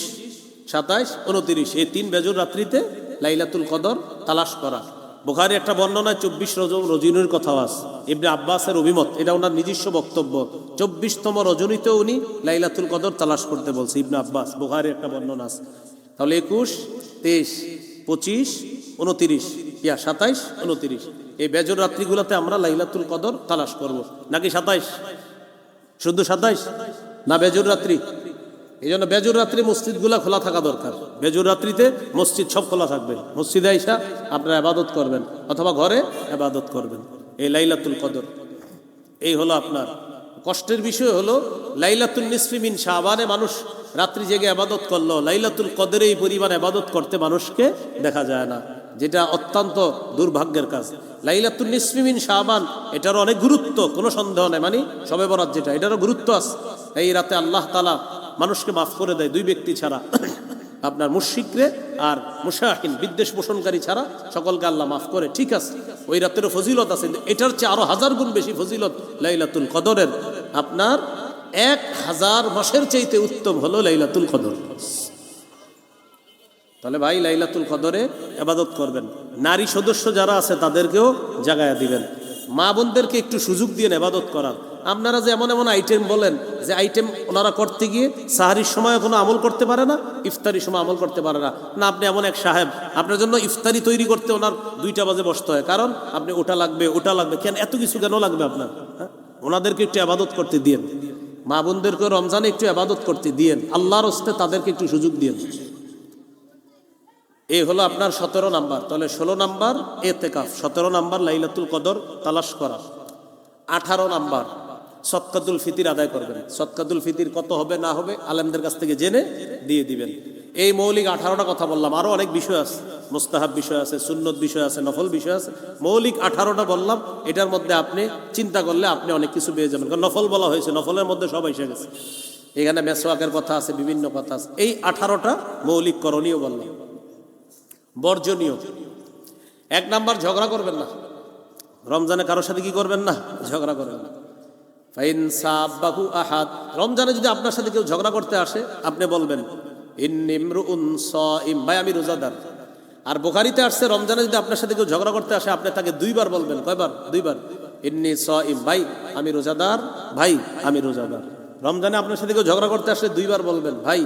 27, 29 এই 3 বেজর রাত্রিতে লাইলাতুল কদর তালাশ করা। বুখারী একটা বর্ণনায় 24 রজনীর কথা আছে। ইবনে আব্বাসের অভিমত, এটা ওনার নিজস্ব বক্তব্য। 24তম রজনীতেও উনি লাইলাতুল কদর তালাশ করতে বলছে ইবনে আব্বাস, বুখারী একটা বর্ণনা আছে। তাহলে 21, 23, 25, 29, 27, 29 এই বেজর রাত্রিগুলোতে আমরা লাইলাতুল কদর তালাশ করব। নাকি 27? শুধু 27 না, বেজর রাত্রি। এই জন্য বেজর রাত্রি মসজিদগুলো খোলা থাকা দরকার। বেজর রাত্রিতে মসজিদ সব খোলা থাকবে। মসজিদে আইসা আপনারা ইবাদত করবেন অথবা ঘরে ইবাদত করবেন। এই লাইলাতুল কদর, এই হলো আপনার কষ্টের বিষয়। হলো লাইলাতুল নিসফি মিন শাবানে মানুষ রাত্রি জেগে ইবাদত করলো, লাইলাতুল কদরে এই পরিমাণ ইবাদত করতে মানুষকে দেখা যায় না, যেটা অত্যন্ত দুর্ভাগ্যের কাজ। লাইলাতুল নিসফি মিন শাবান, এটার অনেক গুরুত্ব, কোনো সন্দেহ নেই। মানে শবে বরাত যেটা, এটারও গুরুত্ব আছে। এই রাতে আল্লাহ তাআলা মানুষকে মাফ করে দেয় 2 ব্যক্তি ছাড়া, আপনার মুশরিকরে আর মুশাহিন, বিদ্বেষ পোষণকারী ছাড়া সকলকে আল্লাহ মাফ করে। ঠিক আছে, ওই রাতেরও ফজিলত আছে, এটার চেয়ে আরো 1000 গুণ বেশি ফজিলত লাইলাতুল কদরের। আপনার 1000 মাসের চাইতে উত্তম হলো লাইলাতুল কদর। তাহলে ভাই লাইলাতুল কদরে ইবাদত করবেন। নারী সদস্য যারা আছে তাদেরকেও জাগায়া দিবেন। মা বোনদেরকে একটু সুযোগ দিয়ে ইবাদত করার। আপনারা যে এমন এমন আইটেম বলেন, যে আইটেম ওনারা করতে গিয়ে সাহারির সময় কোনো আমল করতে পারে না, ইফতারির সময় আমল করতে পারে না। না, আপনি এমন এক সাহেব, আপনার জন্য ইফতারি তৈরি করতে ওনার 2টা বাজে বসতে হয়, কারণ আপনি ওটা লাগবে। কেন এত কিছু কেন লাগবে আপনার? হ্যাঁ, ওনাদেরকে একটু ইবাদত করতে দিয়েন। মা বোনদেরকে রমজানে একটু ইবাদত করতে দিয়েন। আল্লাহর হস্তে তাদেরকে একটু সুযোগ দিয়েন। এই হলো আপনার 17 নাম্বার। তাহলে 16 নাম্বার এতেকাফ, 17 নাম্বার লাইলাতুল কদর তালাশ করা, 18 নাম্বার সদকাতুল ফিতির আদায় করবেন। সদকাতুল ফিতির কত হবে না হবে আলেমদের কাছ থেকে জেনে দিয়ে দিবেন। এই মৌলিক 18টা কথা বললাম, আরো অনেক বিষয় আছে, মুস্তাহাব বিষয় আছে, সুন্নত বিষয় আছে, নফল বিষয় আছে। মৌলিক 18টা বললাম, এটার মধ্যে আপনি চিন্তা করলে আপনি অনেক কিছু পেয়ে যাবেন। কারণ নফল বলা হয়েছে, নফলের মধ্যে সব এসে গেছে। এখানে মেসওয়াকের কথা আছে, বিভিন্ন কথা আছে। এই 18টা মৌলিক করণীয় বললাম। বর্জনীয়, 1 নাম্বার ঝগড়া করবেন না। রমজানে কারোর সাথে কি করবেন না? ঝগড়া করবেন না। ফাইন সাবাহু আহাদ, রমজানে যদি আপনার সাথে কেউ ঝগড়া করতে আসে, আপনি বলবেন ইন্নী ইমরুউন সাইম, ভাই আমি রোজাদার। আর বুখারীতে আসছে রমজানে যদি আপনার সাথে কেউ ঝগড়া করতে আসে, আপনি তাকে 2 বার বলবেন। কয়বার? 2 বার। ইন্নী সাইম, ভাই আমি রোজাদার, ভাই আমি রোজাদার। রমজানে আপনার সাথে কেউ ঝগড়া করতে আসলে 2 বার বলবেন, ভাই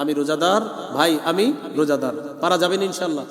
আমি রোজাদার, ভাই আমি রোজাদার। পারা যাবেন ইনশাআল্লাহ।